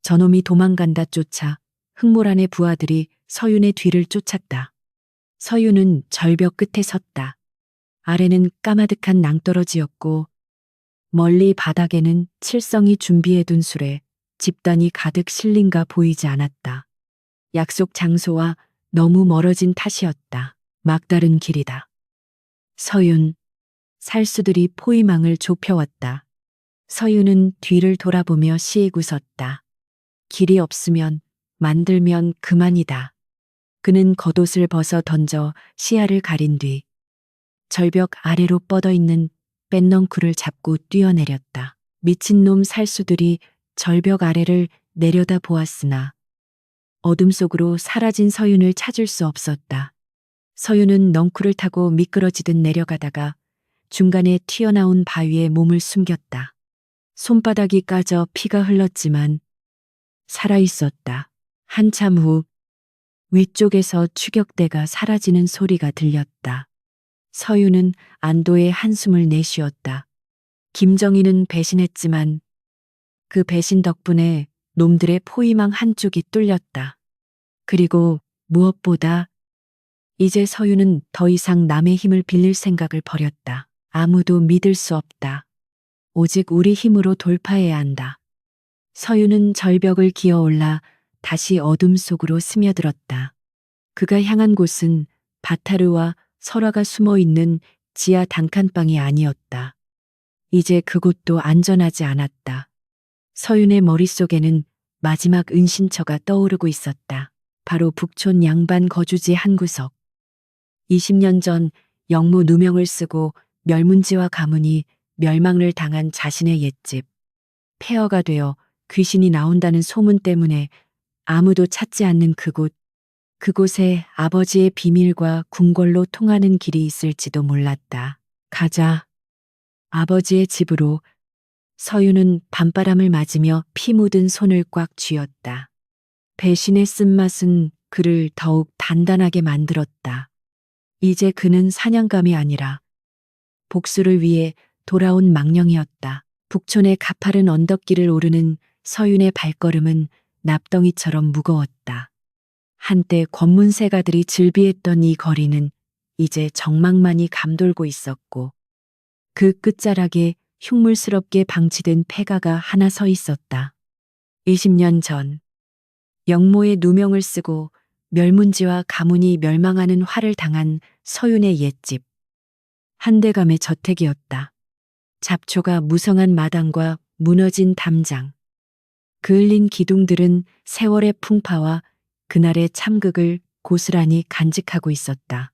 저놈이 도망간다 쫓아 흑모란의 부하들이 서윤의 뒤를 쫓았다. 서윤은 절벽 끝에 섰다. 아래는 까마득한 낭떠러지였고 멀리 바닥에는 칠성이 준비해둔 술에 집단이 가득 실린가 보이지 않았다. 약속 장소와 너무 멀어진 탓이었다. 막다른 길이다. 서윤, 살수들이 포위망을 좁혀왔다. 서윤은 뒤를 돌아보며 시익 웃었다. 길이 없으면 만들면 그만이다. 그는 겉옷을 벗어 던져 시야를 가린 뒤 절벽 아래로 뻗어있는 뺀넝쿨을 잡고 뛰어내렸다. 미친놈 살수들이 절벽 아래를 내려다 보았으나 어둠 속으로 사라진 서윤을 찾을 수 없었다. 서윤은 넝쿨을 타고 미끄러지듯 내려가다가 중간에 튀어나온 바위에 몸을 숨겼다. 손바닥이 까져 피가 흘렀지만 살아있었다. 한참 후 위쪽에서 추격대가 사라지는 소리가 들렸다. 서윤은 안도의 한숨을 내쉬었다. 김정인은 배신했지만 그 배신 덕분에 놈들의 포위망 한쪽이 뚫렸다. 그리고 무엇보다 이제 서윤은 더 이상 남의 힘을 빌릴 생각을 버렸다. 아무도 믿을 수 없다. 오직 우리 힘으로 돌파해야 한다. 서윤은 절벽을 기어올라 다시 어둠 속으로 스며들었다. 그가 향한 곳은 바타르와 설화가 숨어 있는 지하 단칸방이 아니었다. 이제 그곳도 안전하지 않았다. 서윤의 머릿속에는 마지막 은신처가 떠오르고 있었다. 바로 북촌 양반 거주지 한 구석. 20년 전 영무 누명을 쓰고 멸문지와 가문이 멸망을 당한 자신의 옛집. 폐허가 되어 귀신이 나온다는 소문 때문에 아무도 찾지 않는 그곳에 아버지의 비밀과 궁궐로 통하는 길이 있을지도 몰랐다. 가자. 아버지의 집으로. 서유는 밤바람을 맞으며 피 묻은 손을 꽉 쥐었다. 배신의 쓴맛은 그를 더욱 단단하게 만들었다. 이제 그는 사냥감이 아니라 복수를 위해 돌아온 망령이었다. 북촌의 가파른 언덕길을 오르는 서윤의 발걸음은 납덩이처럼 무거웠다. 한때 권문새가들이 즐비했던 이 거리는 이제 적막만이 감돌고 있었고 그 끝자락에 흉물스럽게 방치된 폐가가 하나 서 있었다. 20년 전 영모의 누명을 쓰고 멸문지와 가문이 멸망하는 화를 당한 서윤의 옛집. 한대감의 저택이었다. 잡초가 무성한 마당과 무너진 담장. 그을린 기둥들은 세월의 풍파와 그날의 참극을 고스란히 간직하고 있었다.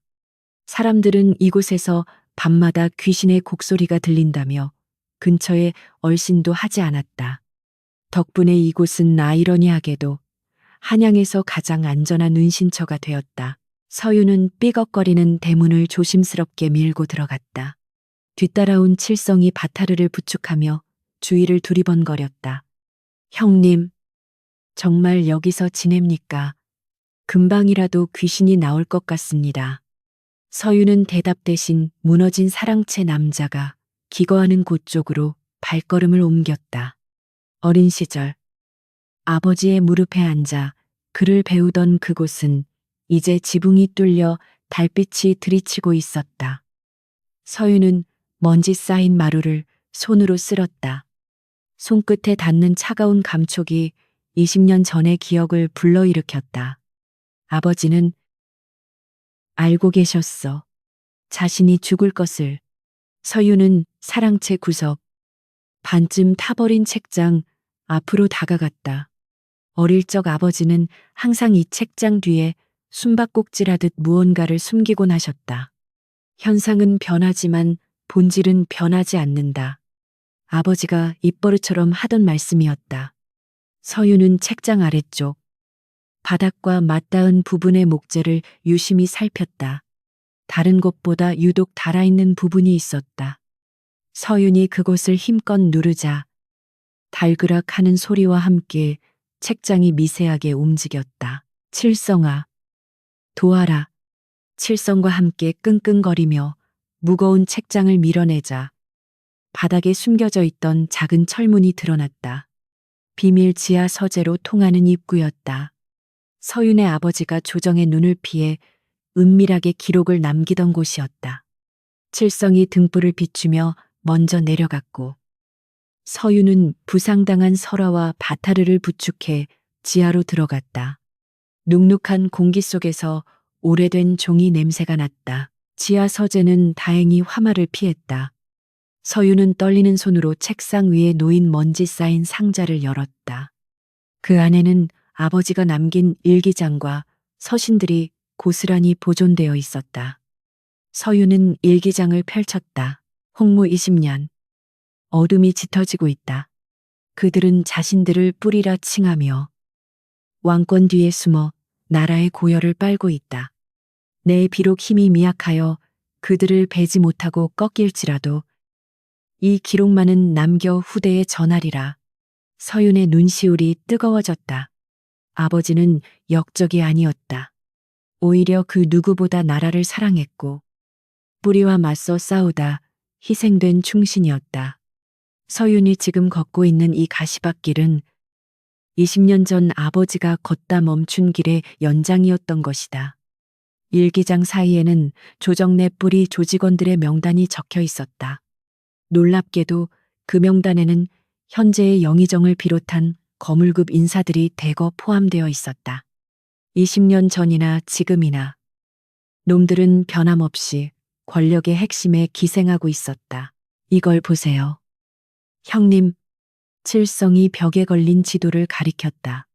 사람들은 이곳에서 밤마다 귀신의 곡소리가 들린다며 근처에 얼씬도 하지 않았다. 덕분에 이곳은 아이러니하게도 한양에서 가장 안전한 은신처가 되었다. 서유는 삐걱거리는 대문을 조심스럽게 밀고 들어갔다. 뒤따라온 칠성이 바타르를 부축하며 주위를 두리번거렸다. 형님, 정말 여기서 지냅니까? 금방이라도 귀신이 나올 것 같습니다. 서유는 대답 대신 무너진 사랑채 남자가 기거하는 곳 쪽으로 발걸음을 옮겼다. 어린 시절 아버지의 무릎에 앉아 글을 배우던 그곳은 이제 지붕이 뚫려 달빛이 들이치고 있었다. 서유는 먼지 쌓인 마루를 손으로 쓸었다. 손끝에 닿는 차가운 감촉이 20년 전의 기억을 불러일으켰다. 아버지는 알고 계셨어. 자신이 죽을 것을. 서유는 사랑채 구석, 반쯤 타버린 책장 앞으로 다가갔다. 어릴 적 아버지는 항상 이 책장 뒤에 숨바꼭질하듯 무언가를 숨기곤 하셨다. 현상은 변하지만 본질은 변하지 않는다. 아버지가 입버릇처럼 하던 말씀이었다. 서유는 책장 아래쪽, 바닥과 맞닿은 부분의 목재를 유심히 살폈다. 다른 곳보다 유독 달아있는 부분이 있었다. 서윤이 그곳을 힘껏 누르자 달그락 하는 소리와 함께 책장이 미세하게 움직였다. 칠성아, 도와라. 칠성과 함께 끙끙거리며 무거운 책장을 밀어내자 바닥에 숨겨져 있던 작은 철문이 드러났다. 비밀 지하 서재로 통하는 입구였다. 서윤의 아버지가 조정의 눈을 피해 은밀하게 기록을 남기던 곳이었다. 칠성이 등불을 비추며 먼저 내려갔고 서윤은 부상당한 설화와 바타르를 부축해 지하로 들어갔다. 눅눅한 공기 속에서 오래된 종이 냄새가 났다. 지하 서재는 다행히 화마를 피했다. 서윤은 떨리는 손으로 책상 위에 놓인 먼지 쌓인 상자를 열었다. 그 안에는 아버지가 남긴 일기장과 서신들이 고스란히 보존되어 있었다. 서윤은 일기장을 펼쳤다. 홍무 20년. 어둠이 짙어지고 있다. 그들은 자신들을 뿌리라 칭하며 왕권 뒤에 숨어 나라의 고열을 빨고 있다. 내 비록 힘이 미약하여 그들을 베지 못하고 꺾일지라도 이 기록만은 남겨 후대에 전하리라. 서윤의 눈시울이 뜨거워졌다. 아버지는 역적이 아니었다. 오히려 그 누구보다 나라를 사랑했고 뿌리와 맞서 싸우다 희생된 충신이었다. 서윤이 지금 걷고 있는 이 가시밭길은 20년 전 아버지가 걷다 멈춘 길의 연장이었던 것이다. 일기장 사이에는 조정내 뿌리 조직원들의 명단이 적혀 있었다. 놀랍게도 그 명단에는 현재의 영의정을 비롯한 거물급 인사들이 대거 포함되어 있었다. 20년 전이나 지금이나 놈들은 변함없이 권력의 핵심에 기생하고 있었다. 이걸 보세요. 형님, 칠성이 벽에 걸린 지도를 가리켰다.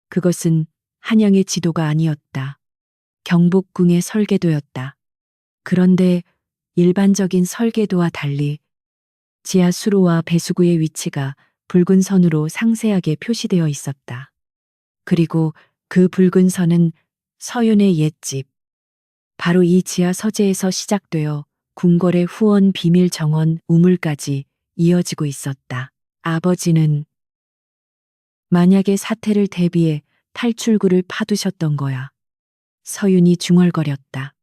그것은 한양의 지도가 아니었다. 경복궁의 설계도였다. 그런데 일반적인 설계도와 달리 지하 수로와 배수구의 위치가 붉은 선으로 상세하게 표시되어 있었다. 그리고 그 붉은 선은 서윤의 옛집, 바로 이 지하 서재에서 시작되어 궁궐의 후원 비밀 정원 우물까지 이어지고 있었다. 아버지는 만약의 사태를 대비해 탈출구를 파두셨던 거야. 서윤이 중얼거렸다.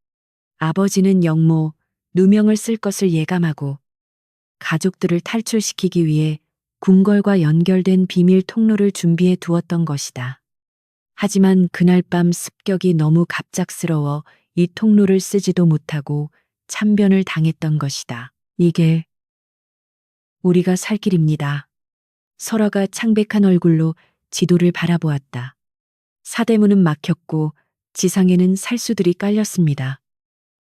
아버지는 영모, 누명을 쓸 것을 예감하고 가족들을 탈출시키기 위해 궁궐과 연결된 비밀 통로를 준비해 두었던 것이다. 하지만 그날 밤 습격이 너무 갑작스러워 이 통로를 쓰지도 못하고 참변을 당했던 것이다. 이게 우리가 살 길입니다. 설아가 창백한 얼굴로 지도를 바라보았다. 사대문은 막혔고 지상에는 살수들이 깔렸습니다.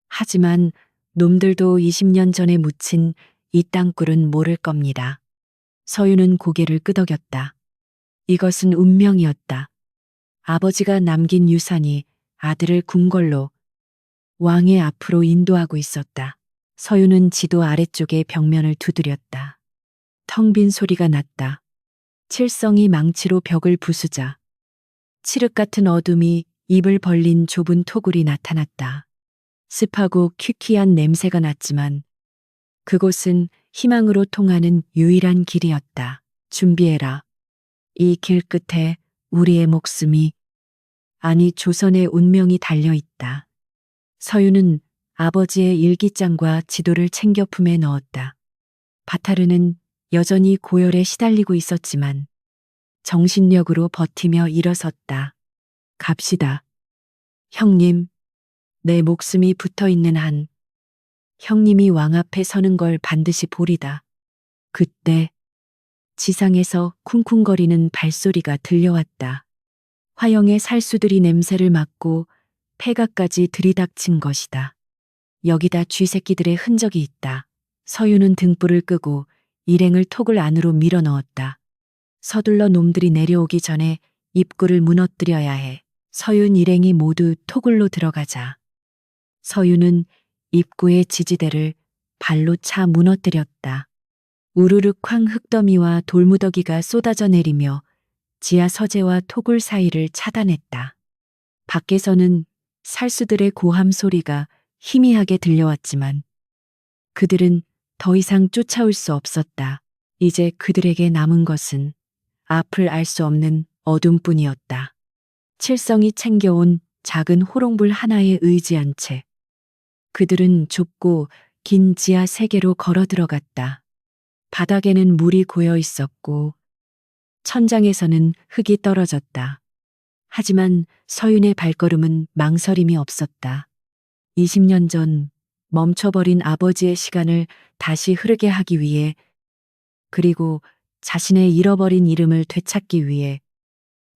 하지만 놈들도 20년 전에 묻힌 이 땅굴은 모를 겁니다. 서윤은 고개를 끄덕였다. 이것은 운명이었다. 아버지가 남긴 유산이 아들을 궁궐로, 왕의 앞으로 인도하고 있었다. 서윤은 지도 아래쪽의 벽면을 두드렸다. 텅 빈 소리가 났다. 칠성이 망치로 벽을 부수자 칠흑 같은 어둠이 입을 벌린 좁은 토굴이 나타났다. 습하고 퀴퀴한 냄새가 났지만 그곳은 희망으로 통하는 유일한 길이었다. 준비해라. 이 길 끝에 우리의 목숨이, 아니 조선의 운명이 달려 있다. 서윤은 아버지의 일기장과 지도를 챙겨 품에 넣었다. 바타르는 여전히 고열에 시달리고 있었지만 정신력으로 버티며 일어섰다. 갑시다. 형님, 내 목숨이 붙어 있는 한 형님이 왕 앞에 서는 걸 반드시 보리다. 그때 지상에서 쿵쿵거리는 발소리가 들려왔다. 화영의 살수들이 냄새를 맡고 폐가까지 들이닥친 것이다. 여기다 쥐새끼들의 흔적이 있다. 서윤은 등불을 끄고 일행을 토굴 안으로 밀어 넣었다. 서둘러 놈들이 내려오기 전에 입구를 무너뜨려야 해. 서윤 일행이 모두 토굴로 들어가자 서윤은 입구의 지지대를 발로 차 무너뜨렸다. 우르르 쾅 흙더미와 돌무더기가 쏟아져 내리며 지하 서재와 토굴 사이를 차단했다. 밖에서는 살수들의 고함 소리가 희미하게 들려왔지만 그들은 더 이상 쫓아올 수 없었다. 이제 그들에게 남은 것은 앞을 알 수 없는 어둠뿐이었다. 칠성이 챙겨온 작은 호롱불 하나에 의지한 채 그들은 좁고 긴 지하 세계로 걸어 들어갔다. 바닥에는 물이 고여 있었고 천장에서는 흙이 떨어졌다. 하지만 서윤의 발걸음은 망설임이 없었다. 20년 전 멈춰버린 아버지의 시간을 다시 흐르게 하기 위해, 그리고 자신의 잃어버린 이름을 되찾기 위해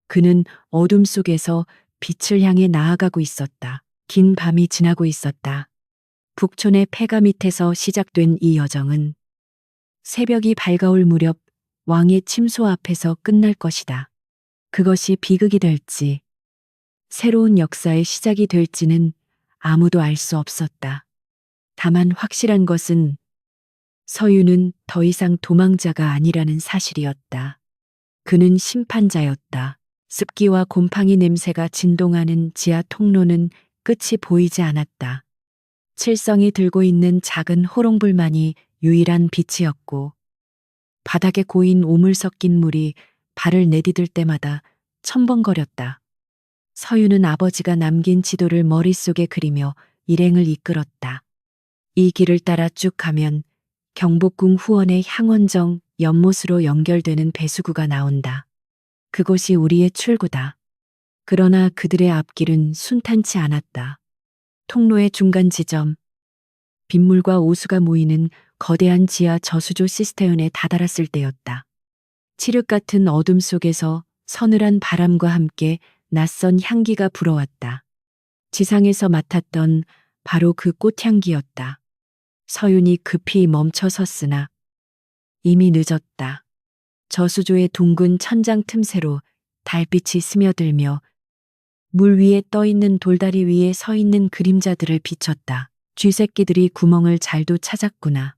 그는 어둠 속에서 빛을 향해 나아가고 있었다. 긴 밤이 지나고 있었다. 북촌의 폐가 밑에서 시작된 이 여정은 새벽이 밝아올 무렵 왕의 침소 앞에서 끝날 것이다. 그것이 비극이 될지, 새로운 역사의 시작이 될지는 아무도 알 수 없었다. 다만 확실한 것은 서윤은 더 이상 도망자가 아니라는 사실이었다. 그는 심판자였다. 습기와 곰팡이 냄새가 진동하는 지하 통로는 끝이 보이지 않았다. 칠성이 들고 있는 작은 호롱불만이 유일한 빛이었고 바닥에 고인 오물 섞인 물이 발을 내디딜 때마다 첨벙거렸다. 서윤은 아버지가 남긴 지도를 머릿속에 그리며 일행을 이끌었다. 이 길을 따라 쭉 가면 경복궁 후원의 향원정 연못으로 연결되는 배수구가 나온다. 그곳이 우리의 출구다. 그러나 그들의 앞길은 순탄치 않았다. 통로의 중간 지점, 빗물과 오수가 모이는 거대한 지하 저수조 시스테운에 다다랐을 때였다. 칠흑 같은 어둠 속에서 서늘한 바람과 함께 낯선 향기가 불어왔다. 지상에서 맡았던 바로 그 꽃향기였다. 서윤이 급히 멈춰 섰으나 이미 늦었다. 저수조의 둥근 천장 틈새로 달빛이 스며들며 물 위에 떠 있는 돌다리 위에 서 있는 그림자들을 비췄다. 쥐새끼들이 구멍을 잘도 찾았구나.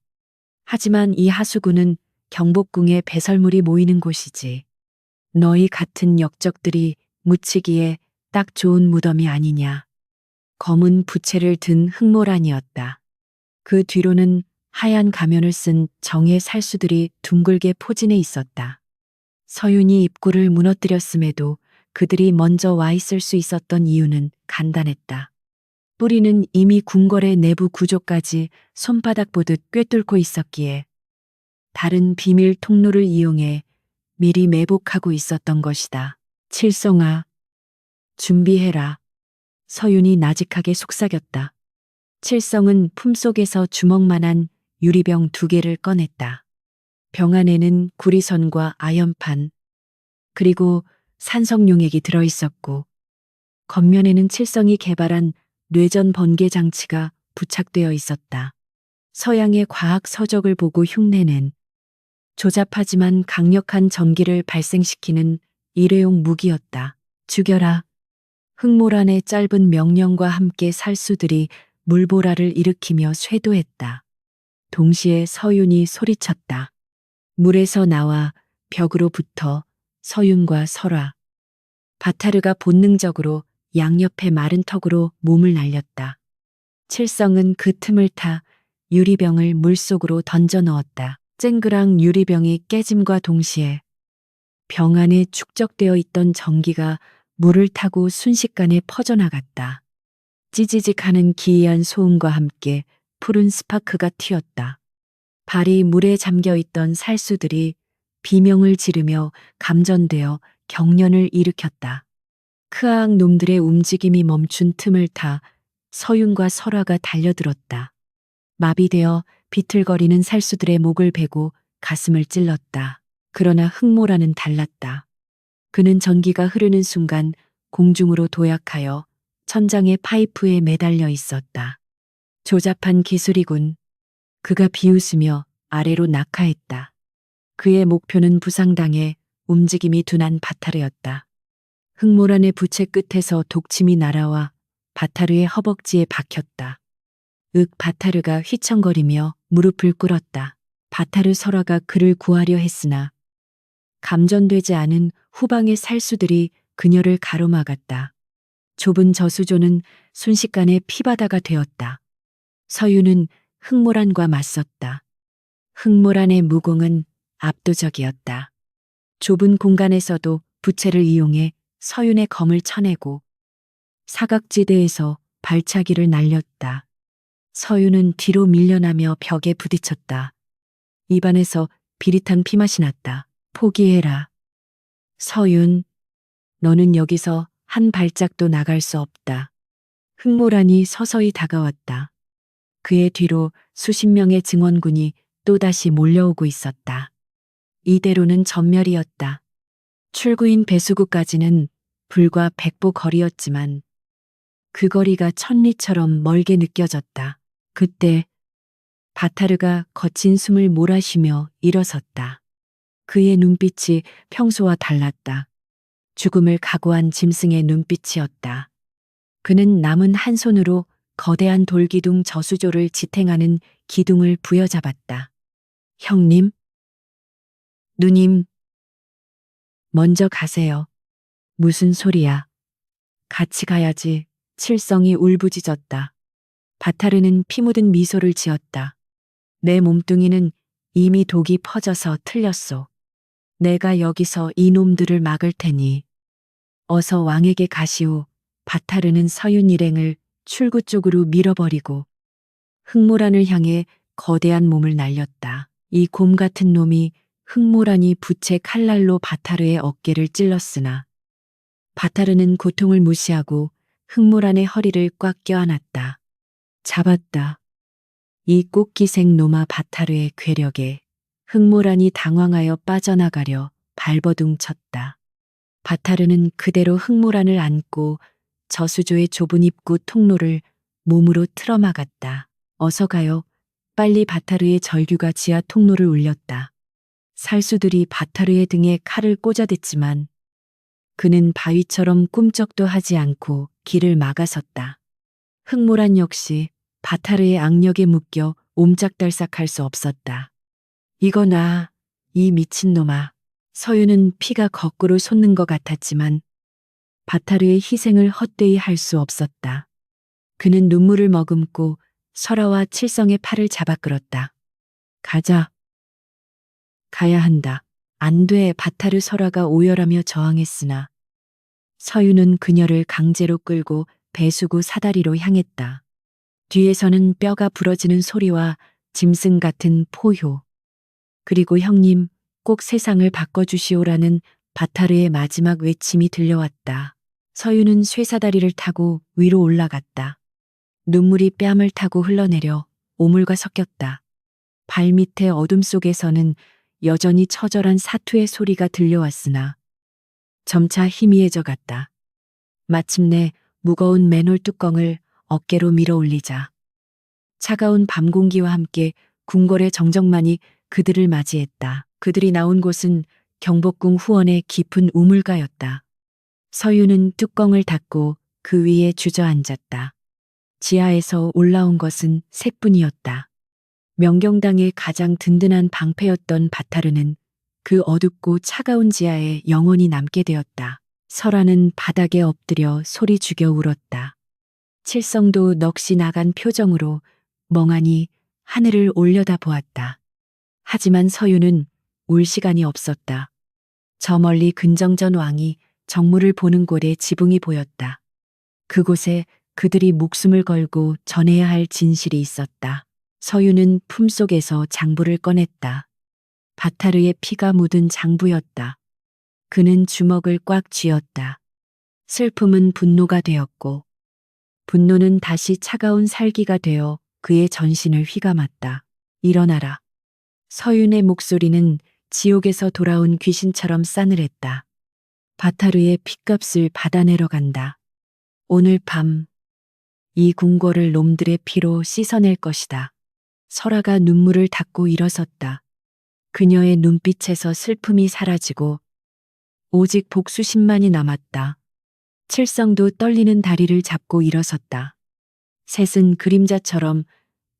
하지만 이 하수구는 경복궁의 배설물이 모이는 곳이지. 너희 같은 역적들이 묻히기에 딱 좋은 무덤이 아니냐. 검은 부채를 든 흑모란이었다. 그 뒤로는 하얀 가면을 쓴 정의 살수들이 둥글게 포진해 있었다. 서윤이 입구를 무너뜨렸음에도 그들이 먼저 와 있을 수 있었던 이유는 간단했다. 뿌리는 이미 궁궐의 내부 구조까지 손바닥 보듯 꿰뚫고 있었기에 다른 비밀 통로를 이용해 미리 매복하고 있었던 것이다. 칠성아, 준비해라. 서윤이 나직하게 속삭였다. 칠성은 품속에서 주먹만한 유리병 2개를 꺼냈다. 병 안에는 구리선과 아연판, 그리고 산성용액이 들어있었고, 겉면에는 칠성이 개발한 뇌전 번개 장치가 부착되어 있었다. 서양의 과학 서적을 보고 흉내낸 조잡하지만 강력한 전기를 발생시키는 일회용 무기였다. 죽여라. 흑모란의 짧은 명령과 함께 살수들이 물보라를 일으키며 쇄도했다. 동시에 서윤이 소리쳤다. 물에서 나와 벽으로 붙어 서윤과 설화. 바타르가 본능적으로 양옆의 마른 턱으로 몸을 날렸다. 칠성은 그 틈을 타 유리병을 물속으로 던져 넣었다. 쨍그랑 유리병이 깨짐과 동시에 병 안에 축적되어 있던 전기가 물을 타고 순식간에 퍼져나갔다. 찌지직하는 기이한 소음과 함께 푸른 스파크가 튀었다. 발이 물에 잠겨 있던 살수들이 비명을 지르며 감전되어 경련을 일으켰다. 크아악 놈들의 움직임이 멈춘 틈을 타 서윤과 설화가 달려들었다. 마비되어 비틀거리는 살수들의 목을 베고 가슴을 찔렀다. 그러나 흑모라는 달랐다. 그는 전기가 흐르는 순간 공중으로 도약하여 천장의 파이프에 매달려 있었다. 조잡한 기술이군. 그가 비웃으며 아래로 낙하했다. 그의 목표는 부상당해 움직임이 둔한 바타르였다. 흑모란의 부채 끝에서 독침이 날아와 바타르의 허벅지에 박혔다. 바타르가 휘청거리며 무릎을 꿇었다. 바타르 설화가 그를 구하려 했으나 감전되지 않은 후방의 살수들이 그녀를 가로막았다. 좁은 저수조는 순식간에 피바다가 되었다. 서윤은 흑모란과 맞섰다. 흑모란의 무공은 압도적이었다. 좁은 공간에서도 부채를 이용해 서윤의 검을 쳐내고 사각지대에서 발차기를 날렸다. 서윤은 뒤로 밀려나며 벽에 부딪혔다. 입안에서 비릿한 피맛이 났다. 포기해라. 서윤, 너는 여기서 한 발짝도 나갈 수 없다. 흑모란이 서서히 다가왔다. 그의 뒤로 수십 명의 증원군이 또다시 몰려오고 있었다. 이대로는 전멸이었다. 출구인 배수구까지는 불과 100보 거리였지만 그 거리가 천리처럼 멀게 느껴졌다. 그때 바타르가 거친 숨을 몰아쉬며 일어섰다. 그의 눈빛이 평소와 달랐다. 죽음을 각오한 짐승의 눈빛이었다. 그는 남은 한 손으로 거대한 돌기둥 저수조를 지탱하는 기둥을 부여잡았다. 형님? 누님? 먼저 가세요. 무슨 소리야? 같이 가야지. 칠성이 울부짖었다. 바타르는 피 묻은 미소를 지었다. 내 몸뚱이는 이미 독이 퍼져서 틀렸소. 내가 여기서 이 놈들을 막을 테니 어서 왕에게 가시오. 바타르는 서윤 일행을 출구 쪽으로 밀어버리고 흑모란을 향해 거대한 몸을 날렸다. 이 곰 같은 놈이 흑모란이 부채 칼날로 바타르의 어깨를 찔렀으나 바타르는 고통을 무시하고 흑모란의 허리를 꽉 껴안았다. 잡았다. 이 꽃기색 노마 바타르의 괴력에 흑모란이 당황하여 빠져나가려 발버둥 쳤다. 바타르는 그대로 흑모란을 안고 저수조의 좁은 입구 통로를 몸으로 틀어막았다. 어서 가요. 빨리. 바타르의 절규가 지하 통로를 울렸다. 살수들이 바타르의 등에 칼을 꽂아댔지만 그는 바위처럼 꿈쩍도 하지 않고 길을 막아섰다. 흑모란 역시 바타르의 악력에 묶여 옴짝달싹할 수 없었다. 이거나, 이 미친놈아. 서유는 피가 거꾸로 솟는 것 같았지만 바타르의 희생을 헛되이 할 수 없었다. 그는 눈물을 머금고 설아와 칠성의 팔을 잡아 끌었다. 가자. 가야 한다. 안 돼. 바타르 설아가 오열하며 저항했으나 서유는 그녀를 강제로 끌고 배수구 사다리로 향했다. 뒤에서는 뼈가 부러지는 소리와 짐승 같은 포효. 그리고 형님, 꼭 세상을 바꿔주시오라는 바타르의 마지막 외침이 들려왔다. 서유는 쇠사다리를 타고 위로 올라갔다. 눈물이 뺨을 타고 흘러내려 오물과 섞였다. 발밑의 어둠 속에서는 여전히 처절한 사투의 소리가 들려왔으나 점차 희미해져 갔다. 마침내 무거운 맨홀 뚜껑을 어깨로 밀어 올리자 차가운 밤 공기와 함께 궁궐의 정적만이 그들을 맞이했다. 그들이 나온 곳은 경복궁 후원의 깊은 우물가였다. 서유는 뚜껑을 닫고 그 위에 주저앉았다. 지하에서 올라온 것은 셋뿐이었다. 명경당의 가장 든든한 방패였던 바타르는 그 어둡고 차가운 지하에 영원히 남게 되었다. 설아는 바닥에 엎드려 소리 죽여 울었다. 칠성도 넋이 나간 표정으로 멍하니 하늘을 올려다 보았다. 하지만 서유는 울 시간이 없었다. 저 멀리 근정전 왕이 정무를 보는 곳에 지붕이 보였다. 그곳에 그들이 목숨을 걸고 전해야 할 진실이 있었다. 서유는 품속에서 장부를 꺼냈다. 바타르의 피가 묻은 장부였다. 그는 주먹을 꽉 쥐었다. 슬픔은 분노가 되었고 분노는 다시 차가운 살기가 되어 그의 전신을 휘감았다. 일어나라. 서윤의 목소리는 지옥에서 돌아온 귀신처럼 싸늘했다. 바타르의 핏값을 받아내러 간다. 오늘 밤 이 궁궐을 놈들의 피로 씻어낼 것이다. 설아가 눈물을 닦고 일어섰다. 그녀의 눈빛에서 슬픔이 사라지고 오직 복수심만이 남았다. 칠성도 떨리는 다리를 잡고 일어섰다. 셋은 그림자처럼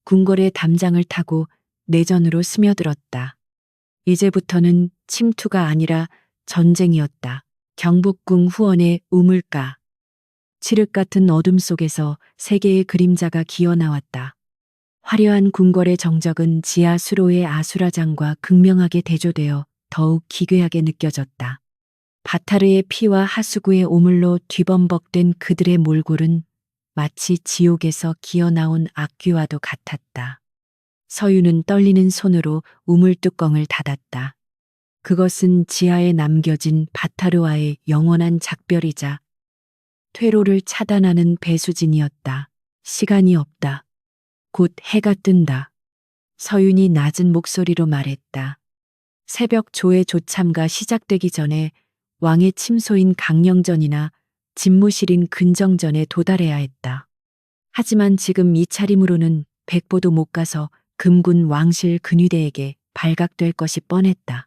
궁궐의 담장을 타고 내전으로 스며들었다. 이제부터는 침투가 아니라 전쟁이었다. 경복궁 후원의 우물가. 칠흑 같은 어둠 속에서 세 개의 그림자가 기어나왔다. 화려한 궁궐의 정적은 지하 수로의 아수라장과 극명하게 대조되어 더욱 기괴하게 느껴졌다. 바타르의 피와 하수구의 오물로 뒤범벅된 그들의 몰골은 마치 지옥에서 기어나온 악귀와도 같았다. 서유는 떨리는 손으로 우물 뚜껑을 닫았다. 그것은 지하에 남겨진 바타르와의 영원한 작별이자 퇴로를 차단하는 배수진이었다. 시간이 없다. 곧 해가 뜬다. 서윤이 낮은 목소리로 말했다. 새벽 조의 조참가 시작되기 전에 왕의 침소인 강령전이나 집무실인 근정전에 도달해야 했다. 하지만 지금 이 차림으로는 백보도 못 가서 금군 왕실 근위대에게 발각될 것이 뻔했다.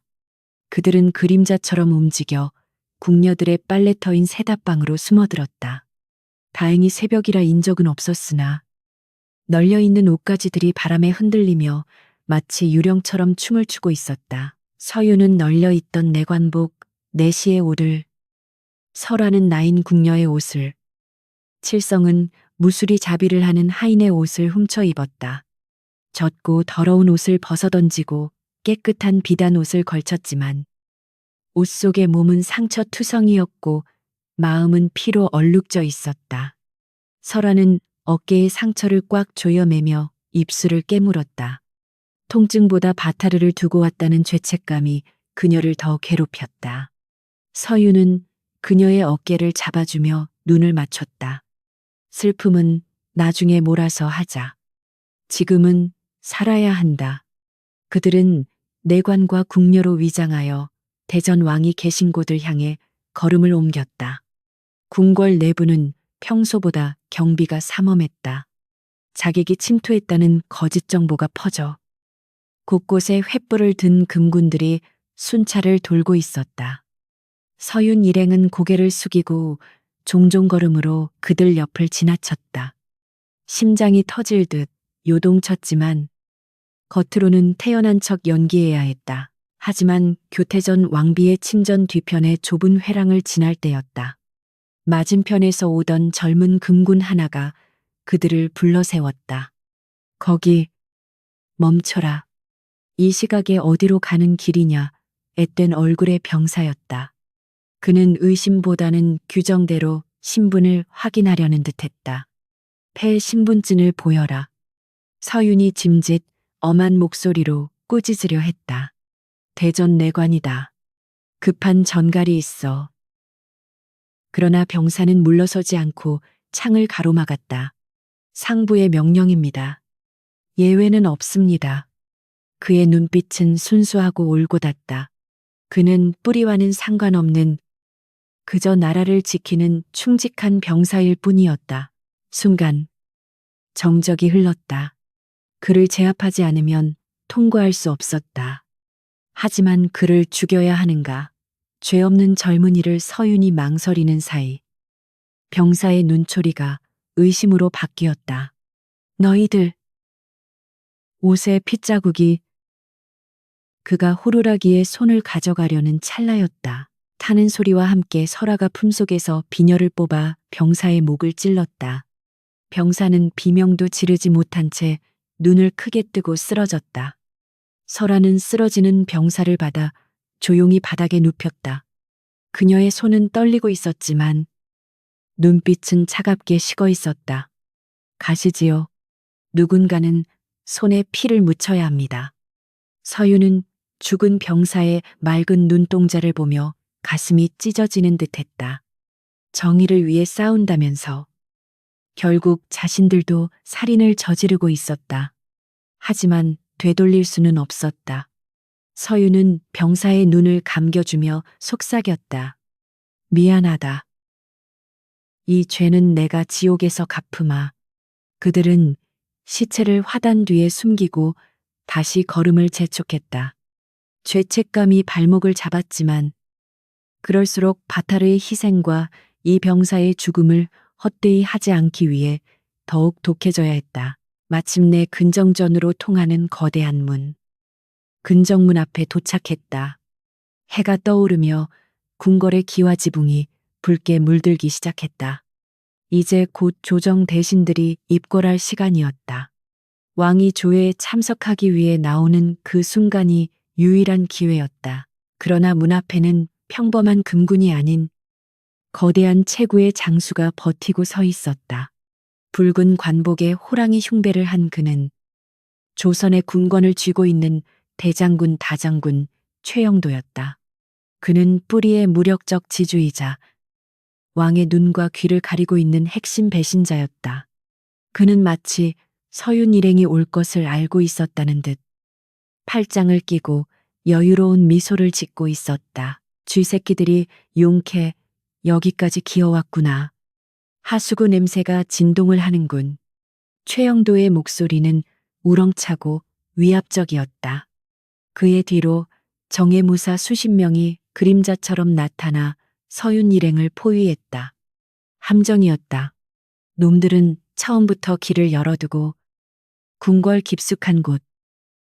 그들은 그림자처럼 움직여 궁녀들의 빨래터인 세답방으로 숨어들었다. 다행히 새벽이라 인적은 없었으나 널려있는 옷가지들이 바람에 흔들리며 마치 유령처럼 춤을 추고 있었다. 서유는 널려있던 내관복, 내시의 옷을, 설아는 나인 궁녀의 옷을, 칠성은 무수리 자비를 하는 하인의 옷을 훔쳐 입었다. 젖고 더러운 옷을 벗어던지고 깨끗한 비단 옷을 걸쳤지만 옷 속의 몸은 상처투성이었고 마음은 피로 얼룩져 있었다. 설아는 어깨에 상처를 꽉 조여매며 입술을 깨물었다. 통증보다 바타르를 두고 왔다는 죄책감이 그녀를 더 괴롭혔다. 서유는 그녀의 어깨를 잡아주며 눈을 맞췄다. 슬픔은 나중에 몰아서 하자. 지금은 살아야 한다. 그들은 내관과 궁녀로 위장하여 대전 왕이 계신 곳을 향해 걸음을 옮겼다. 궁궐 내부는 평소보다 경비가 삼엄했다. 자객이 침투했다는 거짓 정보가 퍼져 곳곳에 횃불을 든 금군들이 순찰을 돌고 있었다. 서윤 일행은 고개를 숙이고 종종 걸음으로 그들 옆을 지나쳤다. 심장이 터질 듯 요동쳤지만 겉으로는 태연한 척 연기해야 했다. 하지만 교태전 왕비의 침전 뒤편의 좁은 회랑을 지날 때였다. 맞은편에서 오던 젊은 금군 하나가 그들을 불러 세웠다. 거기 멈춰라. 이 시각에 어디로 가는 길이냐. 앳된 얼굴의 병사였다. 그는 의심보다는 규정대로 신분을 확인하려는 듯했다. 폐 신분증을 보여라. 서윤이 짐짓 엄한 목소리로 꾸짖으려 했다. 대전 내관이다. 급한 전갈이 있어. 그러나 병사는 물러서지 않고 창을 가로막았다. 상부의 명령입니다. 예외는 없습니다. 그의 눈빛은 순수하고 올곧았다. 그는 뿌리와는 상관없는 그저 나라를 지키는 충직한 병사일 뿐이었다. 순간 정적이 흘렀다. 그를 제압하지 않으면 통과할 수 없었다. 하지만 그를 죽여야 하는가? 죄 없는 젊은이를 서윤이 망설이는 사이 병사의 눈초리가 의심으로 바뀌었다. 너희들 옷에 핏자국이 그가 호루라기에 손을 가져가려는 찰나였다. 타는 소리와 함께 설아가 품속에서 비녀를 뽑아 병사의 목을 찔렀다. 병사는 비명도 지르지 못한 채 눈을 크게 뜨고 쓰러졌다. 설아는 쓰러지는 병사를 받아 조용히 바닥에 눕혔다. 그녀의 손은 떨리고 있었지만 눈빛은 차갑게 식어 있었다. 가시지요. 누군가는 손에 피를 묻혀야 합니다. 서유는 죽은 병사의 맑은 눈동자를 보며 가슴이 찢어지는 듯했다. 정의를 위해 싸운다면서 결국 자신들도 살인을 저지르고 있었다. 하지만 되돌릴 수는 없었다. 서유는 병사의 눈을 감겨주며 속삭였다. 미안하다. 이 죄는 내가 지옥에서 갚으마. 그들은 시체를 화단 뒤에 숨기고 다시 걸음을 재촉했다. 죄책감이 발목을 잡았지만 그럴수록 바타르의 희생과 이 병사의 죽음을 헛되이 하지 않기 위해 더욱 독해져야 했다. 마침내 근정전으로 통하는 거대한 문. 근정문 앞에 도착했다. 해가 떠오르며 궁궐의 기와지붕이 붉게 물들기 시작했다. 이제 곧 조정 대신들이 입궐할 시간이었다. 왕이 조회에 참석하기 위해 나오는 그 순간이 유일한 기회였다. 그러나 문 앞에는 평범한 금군이 아닌 거대한 체구의 장수가 버티고 서 있었다. 붉은 관복에 호랑이 흉배를 한 그는 조선의 군권을 쥐고 있는 대장군 다장군 최영도였다. 그는 뿌리의 무력적 지주이자 왕의 눈과 귀를 가리고 있는 핵심 배신자였다. 그는 마치 서윤 일행이 올 것을 알고 있었다는 듯 팔짱을 끼고 여유로운 미소를 짓고 있었다. 쥐새끼들이 용케 여기까지 기어왔구나. 하수구 냄새가 진동을 하는군. 최영도의 목소리는 우렁차고 위압적이었다. 그의 뒤로 정예무사 수십 명이 그림자처럼 나타나 서윤 일행을 포위했다. 함정이었다. 놈들은 처음부터 길을 열어두고 궁궐 깊숙한 곳,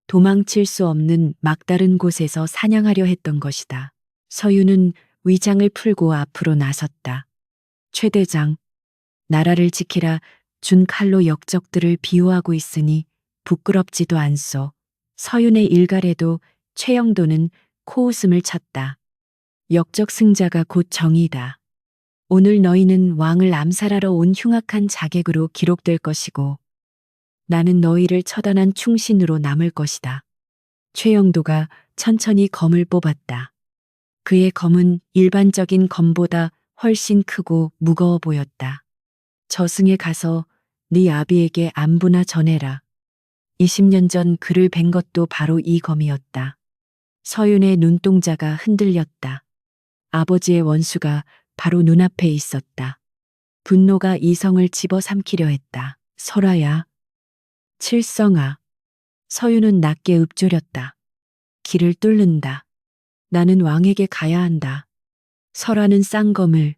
도망칠 수 없는 막다른 곳에서 사냥하려 했던 것이다. 서윤은 위장을 풀고 앞으로 나섰다. 최 대장, 나라를 지키라 준 칼로 역적들을 비호하고 있으니 부끄럽지도 않소. 서윤의 일갈에도 최영도는 코웃음을 쳤다. 역적 승자가 곧 정의다. 오늘 너희는 왕을 암살하러 온 흉악한 자객으로 기록될 것이고 나는 너희를 처단한 충신으로 남을 것이다. 최영도가 천천히 검을 뽑았다. 그의 검은 일반적인 검보다 훨씬 크고 무거워 보였다. 저승에 가서 네 아비에게 안부나 전해라. 20년 전 그를 뵌 것도 바로 이 검이었다. 서윤의 눈동자가 흔들렸다. 아버지의 원수가 바로 눈앞에 있었다. 분노가 이성을 집어삼키려 했다. 설아야. 칠성아. 서윤은 낮게 읊조렸다. 길을 뚫는다. 나는 왕에게 가야 한다. 설아는 쌍검을.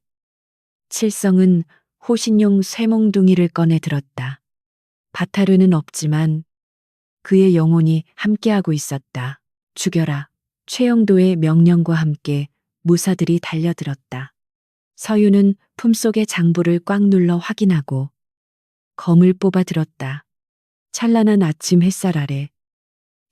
칠성은 호신용 쇠몽둥이를 꺼내 들었다. 바타르는 없지만 그의 영혼이 함께하고 있었다. 죽여라. 최영도의 명령과 함께 무사들이 달려들었다. 서유는 품속의 장부를 꽉 눌러 확인하고 검을 뽑아 들었다. 찬란한 아침 햇살 아래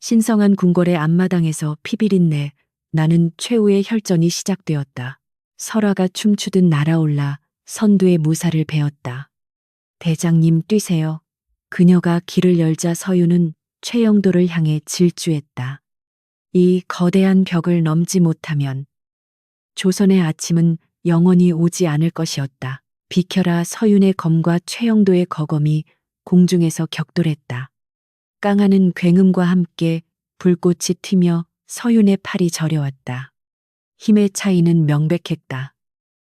신성한 궁궐의 앞마당에서 피비린내 나는 최후의 혈전이 시작되었다. 설화가 춤추듯 날아올라 선두의 무사를 베었다. 대장님 뛰세요. 그녀가 길을 열자 서유는 최영도를 향해 질주했다. 이 거대한 벽을 넘지 못하면 조선의 아침은 영원히 오지 않을 것이었다. 비켜라. 서윤의 검과 최영도의 거검이 공중에서 격돌했다. 깡하는 굉음과 함께 불꽃이 튀며 서윤의 팔이 저려왔다. 힘의 차이는 명백했다.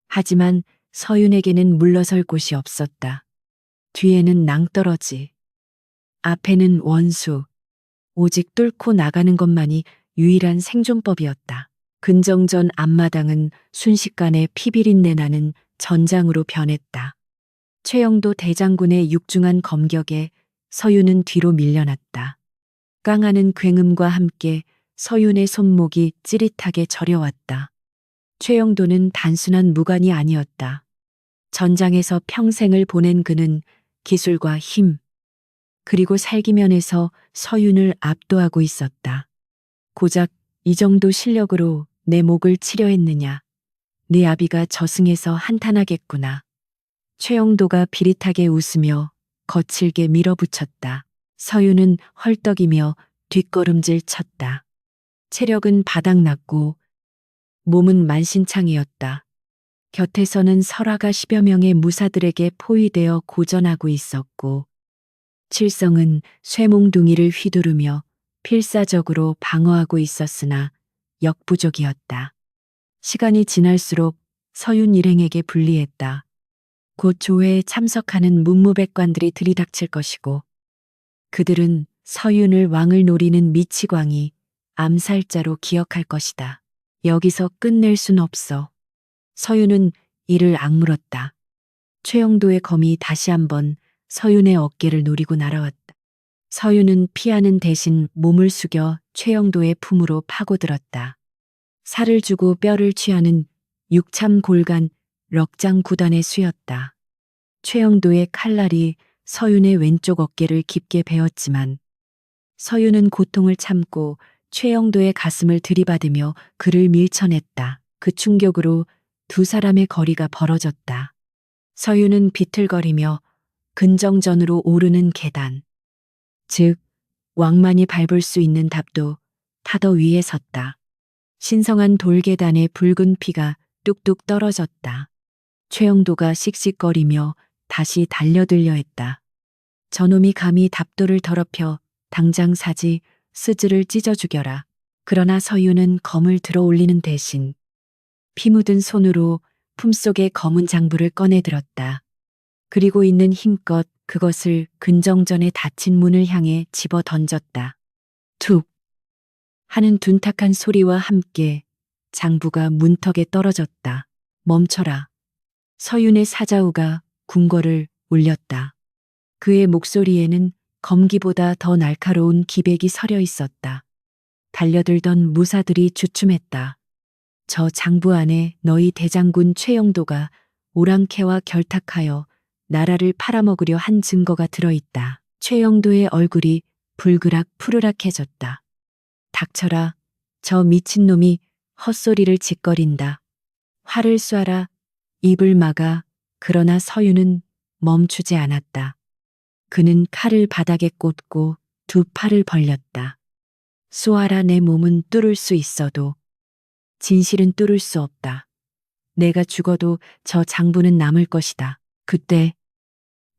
하지만 서윤에게는 물러설 곳이 없었다. 뒤에는 낭떠러지, 앞에는 원수, 오직 뚫고 나가는 것만이 유일한 생존법이었다. 근정전 앞마당은 순식간에 피비린내 나는 전장으로 변했다. 최영도 대장군의 육중한 검격에 서윤은 뒤로 밀려났다. 깡하는 굉음과 함께 서윤의 손목이 찌릿하게 저려왔다. 최영도는 단순한 무관이 아니었다. 전장에서 평생을 보낸 그는 기술과 힘, 그리고 살기면에서 서윤을 압도하고 있었다. 고작 이 정도 실력으로 내 목을 치려 했느냐. 네 아비가 저승에서 한탄하겠구나. 최영도가 비릿하게 웃으며 거칠게 밀어붙였다. 서윤은 헐떡이며 뒷걸음질 쳤다. 체력은 바닥났고 몸은 만신창이었다. 곁에서는 설화가 10여 명의 무사들에게 포위되어 고전하고 있었고 칠성은 쇠몽둥이를 휘두르며 필사적으로 방어하고 있었으나 역부족이었다. 시간이 지날수록 서윤 일행에게 불리했다. 곧 조회에 참석하는 문무백관들이 들이닥칠 것이고 그들은 서윤을 왕을 노리는 미치광이 암살자로 기억할 것이다. 여기서 끝낼 순 없어. 서윤은 이를 악물었다. 최영도의 검이 다시 한번 서윤의 어깨를 노리고 날아왔다. 서윤은 피하는 대신 몸을 숙여 최영도의 품으로 파고들었다. 살을 주고 뼈를 취하는 육참 골간 럭장 구단에 쑤였다. 최영도의 칼날이 서윤의 왼쪽 어깨를 깊게 베었지만 서윤은 고통을 참고 최영도의 가슴을 들이받으며 그를 밀쳐냈다. 그 충격으로 두 사람의 거리가 벌어졌다. 서윤은 비틀거리며 근정전으로 오르는 계단, 즉 왕만이 밟을 수 있는 답도 타더 위에 섰다. 신성한 돌계단에 붉은 피가 뚝뚝 떨어졌다. 최영도가 씩씩거리며 다시 달려들려 했다. 저놈이 감히 답도를 더럽혀 당장 사지 스즈를 찢어 죽여라. 그러나 서윤은 검을 들어 올리는 대신 피 묻은 손으로 품속의 검은 장부를 꺼내 들었다. 그리고 있는 힘껏 그것을 근정전에 닫힌 문을 향해 집어 던졌다. 툭 하는 둔탁한 소리와 함께 장부가 문턱에 떨어졌다. 멈춰라. 서윤의 사자우가 궁궐을 울렸다. 그의 목소리에는 검기보다 더 날카로운 기백이 서려 있었다. 달려들던 무사들이 주춤했다. 저 장부 안에 너희 대장군 최영도가 오랑캐와 결탁하여 나라를 팔아먹으려 한 증거가 들어있다. 최영도의 얼굴이 불그락 푸르락해졌다. 닥쳐라. 저 미친놈이 헛소리를 짓거린다. 화를 쏴라. 입을 막아. 그러나 서윤은 멈추지 않았다. 그는 칼을 바닥에 꽂고 두 팔을 벌렸다. 쏘아라. 내 몸은 뚫을 수 있어도 진실은 뚫을 수 없다. 내가 죽어도 저 장부는 남을 것이다. 그때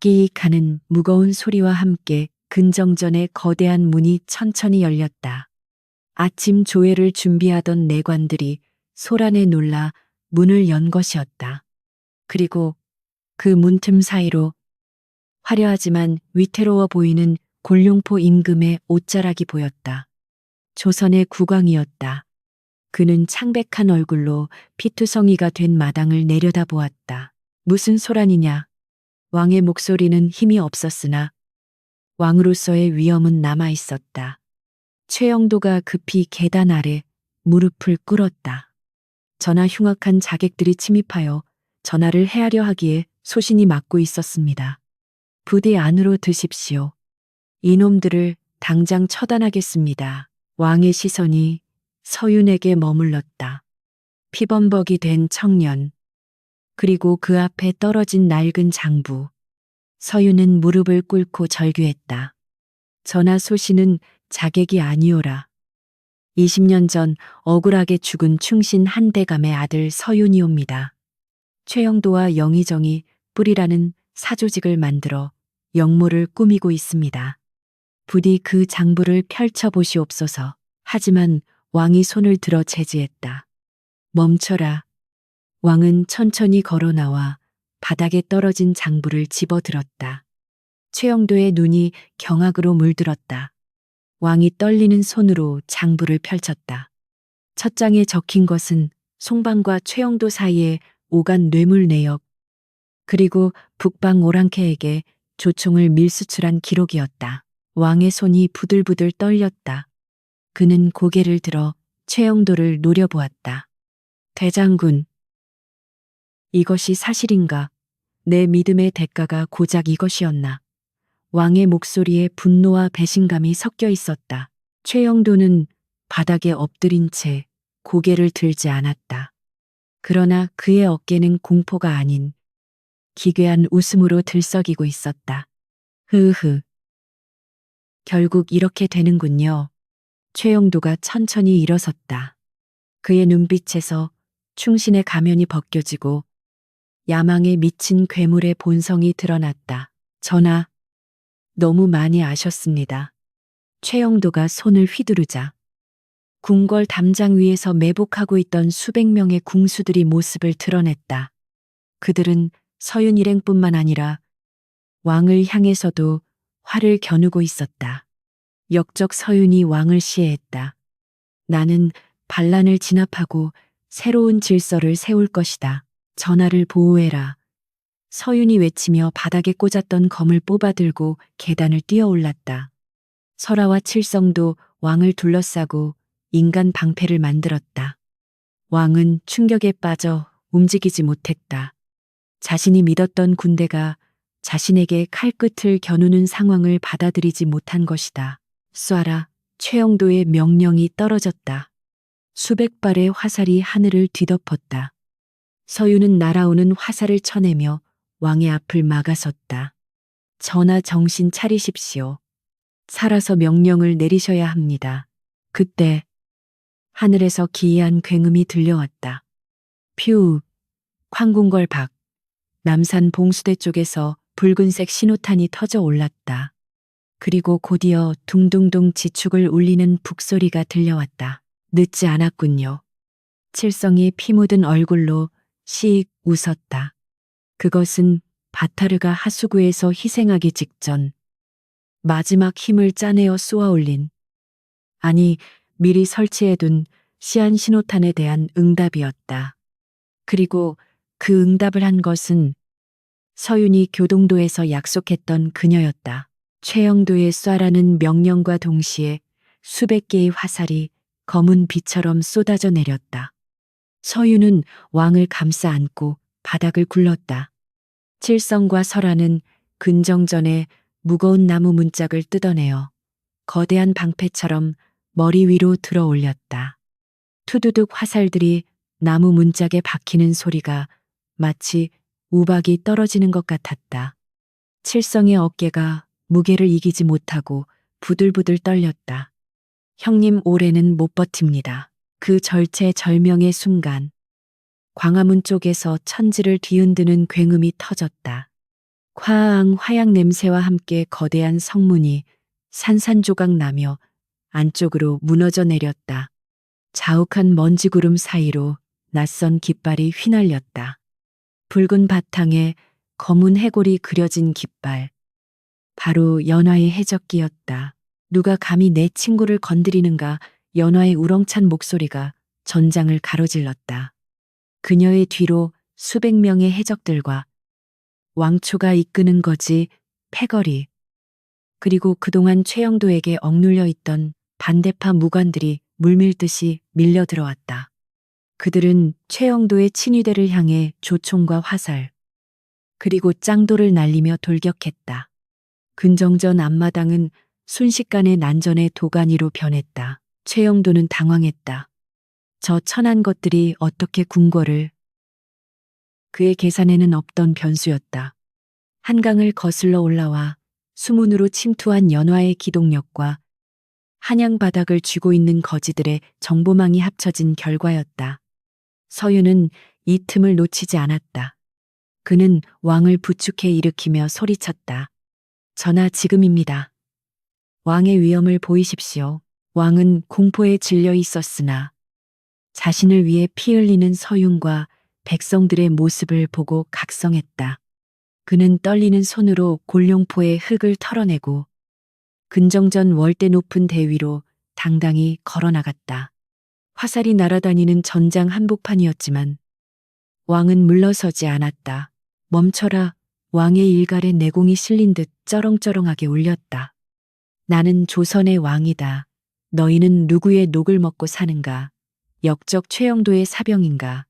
끼익하는 무거운 소리와 함께 근정전의 거대한 문이 천천히 열렸다. 아침 조회를 준비하던 내관들이 소란에 놀라 문을 연 것이었다. 그리고 그 문틈 사이로 화려하지만 위태로워 보이는 골룡포 임금의 옷자락이 보였다. 조선의 국왕이었다. 그는 창백한 얼굴로 피투성이가 된 마당을 내려다보았다. 무슨 소란이냐. 왕의 목소리는 힘이 없었으나 왕으로서의 위엄은 남아 있었다. 최영도가 급히 계단 아래 무릎을 꿇었다. 전하 흉악한 자객들이 침입하여 전하를 해하려 하기에 소신이 막고 있었습니다. 부디 안으로 드십시오. 이놈들을 당장 처단하겠습니다. 왕의 시선이 서윤에게 머물렀다. 피범벅이 된 청년, 그리고 그 앞에 떨어진 낡은 장부. 서윤은 무릎을 꿇고 절규했다. 전하 소신은 자객이 아니오라. 20년 전 억울하게 죽은 충신 한대감의 아들 서윤이옵니다. 최영도와 영의정이 뿌리라는 사조직을 만들어 역모를 꾸미고 있습니다. 부디 그 장부를 펼쳐보시옵소서. 하지만 왕이 손을 들어 제지했다. 멈춰라. 왕은 천천히 걸어 나와 바닥에 떨어진 장부를 집어들었다. 최영도의 눈이 경악으로 물들었다. 왕이 떨리는 손으로 장부를 펼쳤다. 첫 장에 적힌 것은 송방과 최영도 사이에 오간 뇌물 내역, 그리고 북방 오랑캐에게 조총을 밀수출한 기록이었다. 왕의 손이 부들부들 떨렸다. 그는 고개를 들어 최영도를 노려보았다. 대장군, 이것이 사실인가? 내 믿음의 대가가 고작 이것이었나? 왕의 목소리에 분노와 배신감이 섞여 있었다. 최영도는 바닥에 엎드린 채 고개를 들지 않았다. 그러나 그의 어깨는 공포가 아닌 기괴한 웃음으로 들썩이고 있었다. 흐흐. 결국 이렇게 되는군요. 최영도가 천천히 일어섰다. 그의 눈빛에서 충신의 가면이 벗겨지고 야망에 미친 괴물의 본성이 드러났다. 전하, 너무 많이 아셨습니다. 최영도가 손을 휘두르자 궁궐 담장 위에서 매복하고 있던 수백 명의 궁수들이 모습을 드러냈다. 그들은 서윤 일행뿐만 아니라 왕을 향해서도 활을 겨누고 있었다. 역적 서윤이 왕을 시해했다. 나는 반란을 진압하고 새로운 질서를 세울 것이다. 전하를 보호해라. 서윤이 외치며 바닥에 꽂았던 검을 뽑아들고 계단을 뛰어올랐다. 설아와 칠성도 왕을 둘러싸고 인간 방패를 만들었다. 왕은 충격에 빠져 움직이지 못했다. 자신이 믿었던 군대가 자신에게 칼끝을 겨누는 상황을 받아들이지 못한 것이다. 쏴라. 최영도의 명령이 떨어졌다. 수백 발의 화살이 하늘을 뒤덮었다. 서윤은 날아오는 화살을 쳐내며 왕의 앞을 막아섰다. 전하 정신 차리십시오. 살아서 명령을 내리셔야 합니다. 그때 하늘에서 기이한 굉음이 들려왔다. 퓨, 황궁궐 밖, 남산 봉수대 쪽에서 붉은색 신호탄이 터져 올랐다. 그리고 곧이어 둥둥둥 지축을 울리는 북소리가 들려왔다. 늦지 않았군요. 칠성이 피 묻은 얼굴로 씩 웃었다. 그것은 바타르가 하수구에서 희생하기 직전 마지막 힘을 짜내어 쏘아올린, 아니 미리 설치해둔 시한 신호탄에 대한 응답이었다. 그리고 그 응답을 한 것은 서윤이 교동도에서 약속했던 그녀였다. 최영도의 쏴라는 명령과 동시에 수백 개의 화살이 검은 비처럼 쏟아져 내렸다. 서윤은 왕을 감싸 안고 바닥을 굴렀다. 칠성과 설아는 근정전에 무거운 나무 문짝을 뜯어내어 거대한 방패처럼 머리 위로 들어 올렸다. 투두둑 화살들이 나무 문짝에 박히는 소리가 마치 우박이 떨어지는 것 같았다. 칠성의 어깨가 무게를 이기지 못하고 부들부들 떨렸다. 형님 올해는 못 버팁니다. 그 절체절명의 순간 광화문 쪽에서 천지를 뒤흔드는 굉음이 터졌다. 화ang 화약 냄새와 함께 거대한 성문이 산산조각 나며 안쪽으로 무너져 내렸다. 자욱한 먼지구름 사이로 낯선 깃발이 휘날렸다. 붉은 바탕에 검은 해골이 그려진 깃발. 바로 연화의 해적기였다. 누가 감히 내 친구를 건드리는가. 연화의 우렁찬 목소리가 전장을 가로질렀다. 그녀의 뒤로 수백 명의 해적들과 왕초가 이끄는 거지 패거리. 그리고 그동안 최영도에게 억눌려 있던 반대파 무관들이 물밀듯이 밀려 들어왔다. 그들은 최영도의 친위대를 향해 조총과 화살, 그리고 짱도를 날리며 돌격했다. 근정전 앞마당은 순식간에 난전의 도가니로 변했다. 최영도는 당황했다. 저 천한 것들이 어떻게 궁궐을. 그의 계산에는 없던 변수였다. 한강을 거슬러 올라와 수문으로 침투한 연화의 기동력과 한양 바닥을 쥐고 있는 거지들의 정보망이 합쳐진 결과였다. 서윤은 이 틈을 놓치지 않았다. 그는 왕을 부축해 일으키며 소리쳤다. 전하, 지금입니다. 왕의 위엄을 보이십시오. 왕은 공포에 질려 있었으나 자신을 위해 피 흘리는 서윤과 백성들의 모습을 보고 각성했다. 그는 떨리는 손으로 골룡포의 흙을 털어내고 근정전 월대 높은 대위로 당당히 걸어나갔다. 화살이 날아다니는 전장 한복판이었지만 왕은 물러서지 않았다. 멈춰라. 왕의 일갈에 내공이 실린 듯 쩌렁쩌렁하게 울렸다. 나는 조선의 왕이다. 너희는 누구의 녹을 먹고 사는가? 역적 최영도의 사병인가?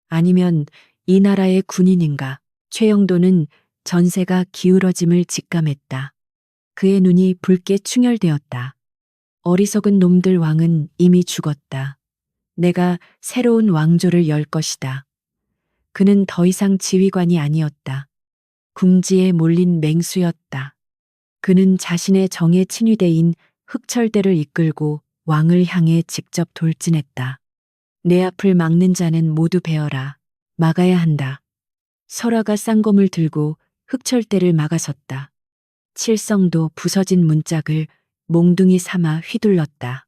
아니면 이 나라의 군인인가? 최영도는 전세가 기울어짐을 직감했다. 그의 눈이 붉게 충혈되었다. 어리석은 놈들, 왕은 이미 죽었다. 내가 새로운 왕조를 열 것이다. 그는 더 이상 지휘관이 아니었다. 궁지에 몰린 맹수였다. 그는 자신의 정의 친위대인 흑철대를 이끌고 왕을 향해 직접 돌진했다. 내 앞을 막는 자는 모두 베어라. 막아야 한다. 설화가 쌍검을 들고 흑철대를 막아섰다. 칠성도 부서진 문짝을 몽둥이 삼아 휘둘렀다.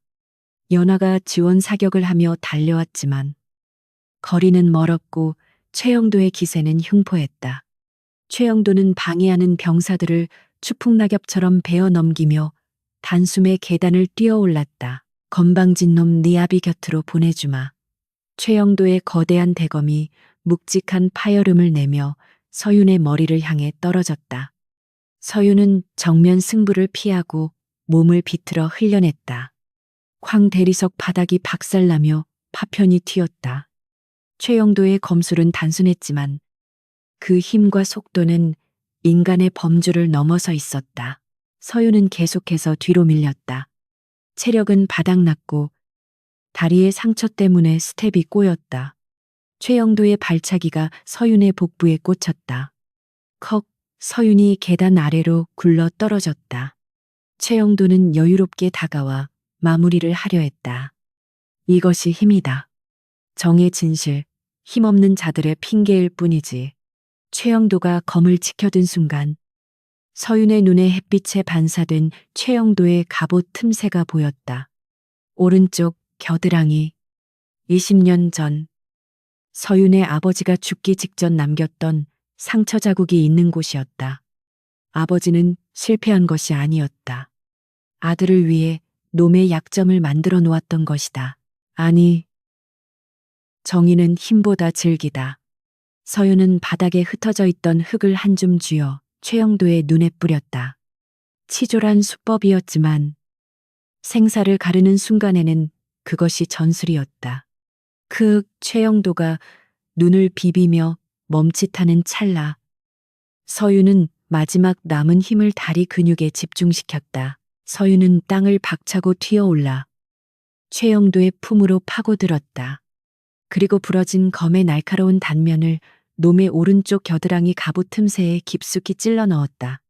연화가 지원 사격을 하며 달려왔지만 거리는 멀었고 최영도의 기세는 흉포했다. 최영도는 방해하는 병사들을 추풍낙엽처럼 베어 넘기며 단숨에 계단을 뛰어올랐다. 건방진 놈, 네 아비 곁으로 보내주마. 최영도의 거대한 대검이 묵직한 파열음을 내며 서윤의 머리를 향해 떨어졌다. 서윤은 정면 승부를 피하고 몸을 비틀어 흘려냈다. 황 대리석 바닥이 박살나며 파편이 튀었다. 최영도의 검술은 단순했지만 그 힘과 속도는 인간의 범주를 넘어서 있었다. 서윤은 계속해서 뒤로 밀렸다. 체력은 바닥났고 다리의 상처 때문에 스텝이 꼬였다. 최영도의 발차기가 서윤의 복부에 꽂혔다. 컥, 서윤이 계단 아래로 굴러 떨어졌다. 최영도는 여유롭게 다가와 마무리를 하려 했다. 이것이 힘이다. 정의 진실, 힘없는 자들의 핑계일 뿐이지. 최영도가 검을 지켜든 순간 서윤의 눈에 햇빛에 반사된 최영도의 갑옷 틈새가 보였다. 오른쪽 겨드랑이. 20년 전 서윤의 아버지가 죽기 직전 남겼던 상처 자국이 있는 곳이었다. 아버지는 실패한 것이 아니었다. 아들을 위해 놈의 약점을 만들어 놓았던 것이다. 아니, 정의는 힘보다 질기다. 서윤은 바닥에 흩어져 있던 흙을 한 줌 쥐어 최영도의 눈에 뿌렸다. 치졸한 수법이었지만 생사를 가르는 순간에는 그것이 전술이었다. 최영도가 눈을 비비며 멈칫하는 찰나 서윤은 마지막 남은 힘을 다리 근육에 집중시켰다. 서윤은 땅을 박차고 튀어올라 최영도의 품으로 파고들었다. 그리고 부러진 검의 날카로운 단면을 놈의 오른쪽 겨드랑이 갑옷 틈새에 깊숙이 찔러 넣었다.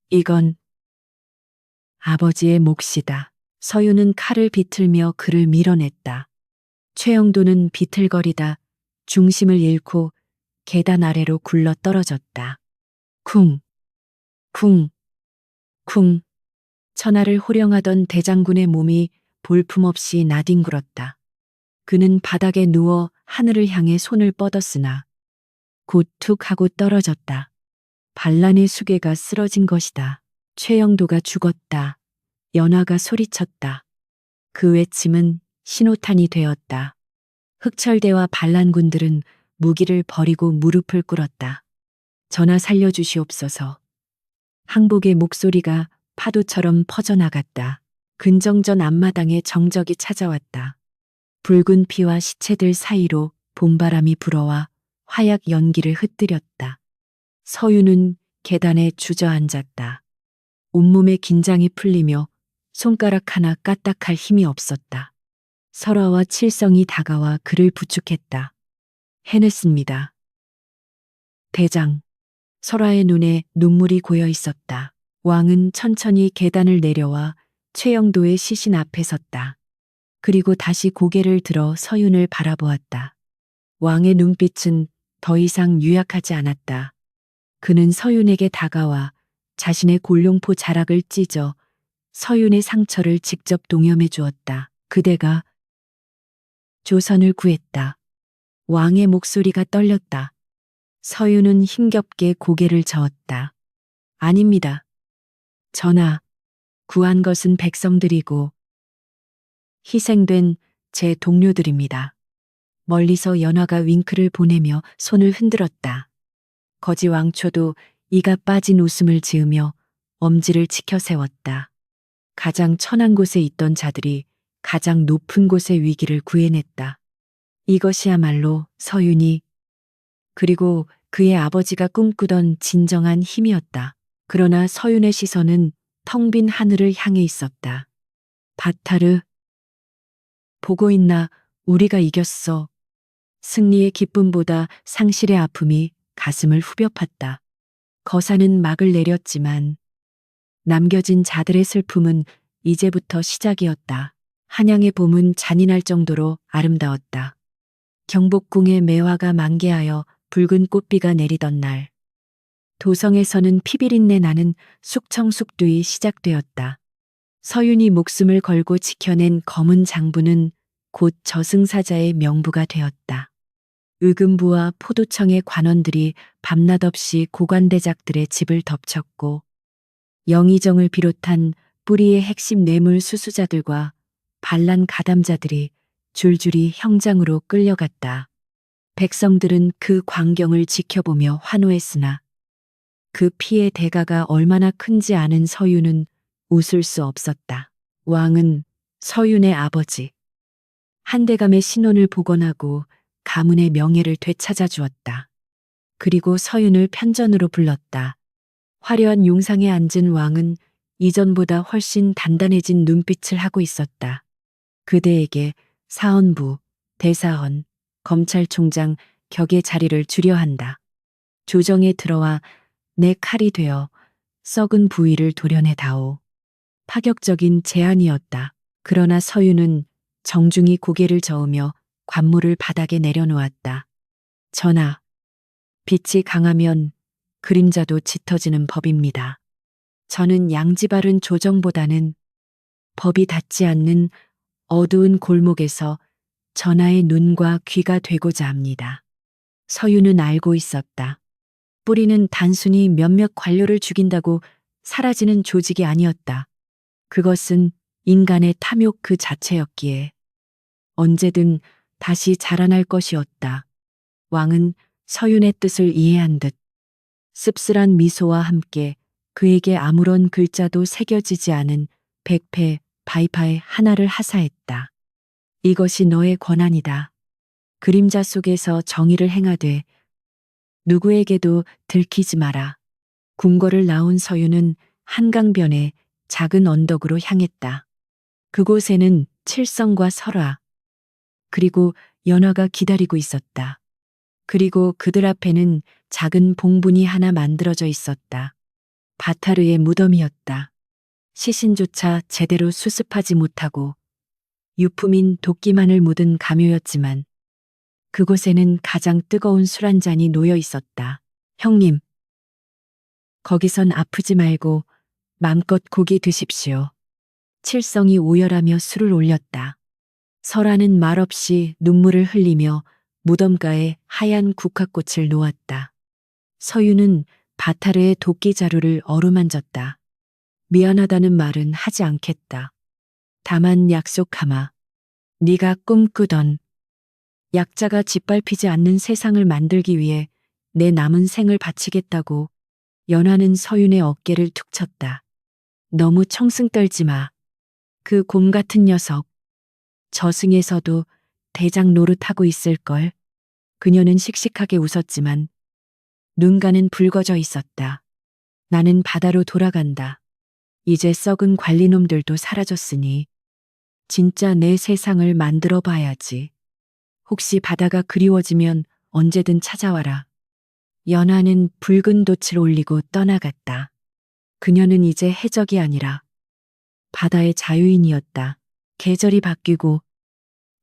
이건 아버지의 몫이다. 서윤은 칼을 비틀며 그를 밀어냈다. 최영도는 비틀거리다 중심을 잃고 계단 아래로 굴러 떨어졌다. 쿵, 쿵, 쿵. 천하를 호령하던 대장군의 몸이 볼품없이 나뒹굴었다. 그는 바닥에 누워 하늘을 향해 손을 뻗었으나 곧 툭 하고 떨어졌다. 반란의 수괴가 쓰러진 것이다. 최영도가 죽었다. 연화가 소리쳤다. 그 외침은 신호탄이 되었다. 흑철대와 반란군들은 무기를 버리고 무릎을 꿇었다. 전하, 살려주시옵소서. 항복의 목소리가 파도처럼 퍼져나갔다. 근정전 앞마당에 정적이 찾아왔다. 붉은 피와 시체들 사이로 봄바람이 불어와 화약 연기를 흩뜨렸다. 서윤은 계단에 주저앉았다. 온몸에 긴장이 풀리며 손가락 하나 까딱할 힘이 없었다. 설화와 칠성이 다가와 그를 부축했다. 해냈습니다. 대장. 설화의 눈에 눈물이 고여 있었다. 왕은 천천히 계단을 내려와 최영도의 시신 앞에 섰다. 그리고 다시 고개를 들어 서윤을 바라보았다. 왕의 눈빛은 더 이상 유약하지 않았다. 그는 서윤에게 다가와 자신의 골룡포 자락을 찢어 서윤의 상처를 직접 동염해 주었다. 그대가 조선을 구했다. 왕의 목소리가 떨렸다. 서윤은 힘겹게 고개를 저었다. 아닙니다. 전하, 구한 것은 백성들이고 희생된 제 동료들입니다. 멀리서 연화가 윙크를 보내며 손을 흔들었다. 거지 왕초도 이가 빠진 웃음을 지으며 엄지를 치켜 세웠다. 가장 천한 곳에 있던 자들이 가장 높은 곳의 위기를 구해냈다. 이것이야말로 서윤이 그리고 그의 아버지가 꿈꾸던 진정한 힘이었다. 그러나 서윤의 시선은 텅 빈 하늘을 향해 있었다. 바타르, 보고 있나, 우리가 이겼어. 승리의 기쁨보다 상실의 아픔이 가슴을 후벼 팠다. 거사는 막을 내렸지만 남겨진 자들의 슬픔은 이제부터 시작이었다. 한양의 봄은 잔인할 정도로 아름다웠다. 경복궁의 매화가 만개하여 붉은 꽃비가 내리던 날, 도성에서는 피비린내 나는 숙청숙두이 시작되었다. 서윤이 목숨을 걸고 지켜낸 검은 장부는 곧 저승사자의 명부가 되었다. 의금부와 포도청의 관원들이 밤낮 없이 고관대작들의 집을 덮쳤고 영의정을 비롯한 뿌리의 핵심 뇌물 수수자들과 반란 가담자들이 줄줄이 형장으로 끌려갔다. 백성들은 그 광경을 지켜보며 환호했으나 그 피의 대가가 얼마나 큰지 아는 서윤은 웃을 수 없었다. 왕은 서윤의 아버지 한대감의 신원을 복원하고 가문의 명예를 되찾아 주었다. 그리고 서윤을 편전으로 불렀다. 화려한 용상에 앉은 왕은 이전보다 훨씬 단단해진 눈빛을 하고 있었다. 그대에게 사헌부, 대사헌, 검찰총장 격의 자리를 주려 한다. 조정에 들어와 내 칼이 되어 썩은 부위를 도려내 다오. 파격적인 제안이었다. 그러나 서윤은 정중히 고개를 저으며 관물을 바닥에 내려놓았다. 전하, 빛이 강하면 그림자도 짙어지는 법입니다. 저는 양지 바른 조정보다는 법이 닿지 않는 어두운 골목에서 전하의 눈과 귀가 되고자 합니다. 서윤은 알고 있었다. 뿌리는 단순히 몇몇 관료를 죽인다고 사라지는 조직이 아니었다. 그것은 인간의 탐욕 그 자체였기에 언제든 다시 자라날 것이었다. 왕은 서윤의 뜻을 이해한 듯 씁쓸한 미소와 함께 그에게 아무런 글자도 새겨지지 않은 백패 바이파의 하나를 하사했다. 이것이 너의 권한이다. 그림자 속에서 정의를 행하되 누구에게도 들키지 마라. 궁궐을 나온 서윤은 한강변의 작은 언덕으로 향했다. 그곳에는 칠성과 설화, 그리고 연화가 기다리고 있었다. 그리고 그들 앞에는 작은 봉분이 하나 만들어져 있었다. 바타르의 무덤이었다. 시신조차 제대로 수습하지 못하고 유품인 도끼만을 묻은 가묘였지만 그곳에는 가장 뜨거운 술 한 잔이 놓여 있었다. 형님, 거기선 아프지 말고 맘껏 고기 드십시오. 칠성이 오열하며 술을 올렸다. 설아는 말없이 눈물을 흘리며 무덤가에 하얀 국화꽃을 놓았다. 서윤은 바타르의 도끼 자루를 어루만졌다. 미안하다는 말은 하지 않겠다. 다만 약속하마. 네가 꿈꾸던 약자가 짓밟히지 않는 세상을 만들기 위해 내 남은 생을 바치겠다고. 연화는 서윤의 어깨를 툭 쳤다. 너무 청승 떨지 마. 그 곰 같은 녀석. 저승에서도 대장 노릇하고 있을걸. 그녀는 씩씩하게 웃었지만 눈가는 붉어져 있었다. 나는 바다로 돌아간다. 이제 썩은 관리놈들도 사라졌으니 진짜 내 세상을 만들어 봐야지. 혹시 바다가 그리워지면 언제든 찾아와라. 연하는 붉은 돛을 올리고 떠나갔다. 그녀는 이제 해적이 아니라 바다의 자유인이었다. 계절이 바뀌고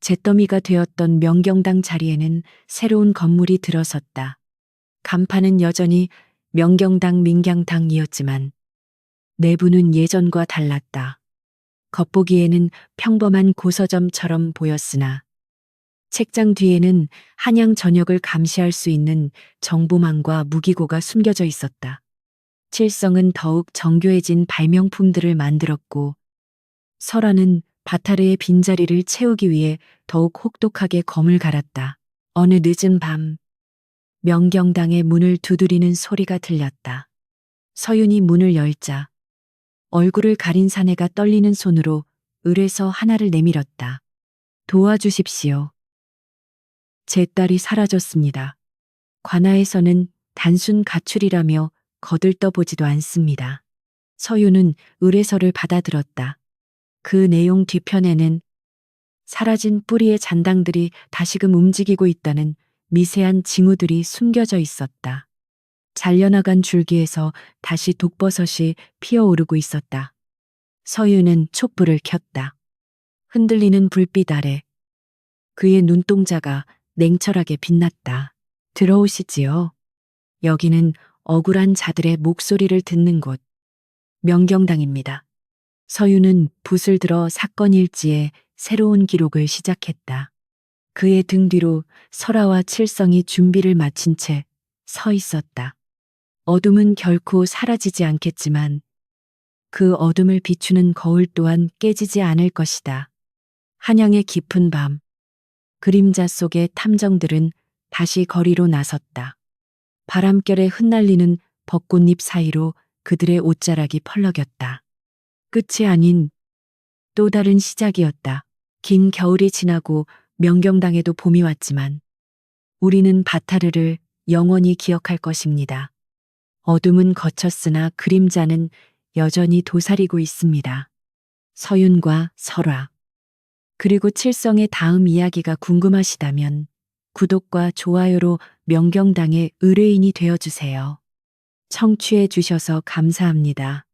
잿더미가 되었던 명경당 자리에는 새로운 건물이 들어섰다. 간판은 여전히 명경당 민경당이었지만 내부는 예전과 달랐다. 겉보기에는 평범한 고서점처럼 보였으나 책장 뒤에는 한양 전역을 감시할 수 있는 정보망과 무기고가 숨겨져 있었다. 칠성은 더욱 정교해진 발명품들을 만들었고 설아는 바타르의 빈자리를 채우기 위해 더욱 혹독하게 검을 갈았다. 어느 늦은 밤 명경당의 문을 두드리는 소리가 들렸다. 서윤이 문을 열자 얼굴을 가린 사내가 떨리는 손으로 을에서 하나를 내밀었다. 도와주십시오. 제 딸이 사라졌습니다. 관아에서는 단순 가출이라며 거들떠보지도 않습니다. 서윤은 의뢰서를 받아들었다. 그 내용 뒤편에는 사라진 뿌리의 잔당들이 다시금 움직이고 있다는 미세한 징후들이 숨겨져 있었다. 잘려나간 줄기에서 다시 독버섯이 피어오르고 있었다. 서윤은 촛불을 켰다. 흔들리는 불빛 아래 그의 눈동자가 냉철하게 빛났다. 들어오시지요. 여기는 억울한 자들의 목소리를 듣는 곳. 명경당입니다. 서윤은 붓을 들어 사건 일지에 새로운 기록을 시작했다. 그의 등 뒤로 설아와 칠성이 준비를 마친 채 서 있었다. 어둠은 결코 사라지지 않겠지만 그 어둠을 비추는 거울 또한 깨지지 않을 것이다. 한양의 깊은 밤, 그림자 속의 탐정들은 다시 거리로 나섰다. 바람결에 흩날리는 벚꽃잎 사이로 그들의 옷자락이 펄럭였다. 끝이 아닌 또 다른 시작이었다. 긴 겨울이 지나고 명경당에도 봄이 왔지만 우리는 바타르를 영원히 기억할 것입니다. 어둠은 거쳤으나 그림자는 여전히 도사리고 있습니다. 서윤과 설아. 그리고 칠성의 다음 이야기가 궁금하시다면 구독과 좋아요로 명경당의 의뢰인이 되어주세요. 청취해 주셔서 감사합니다.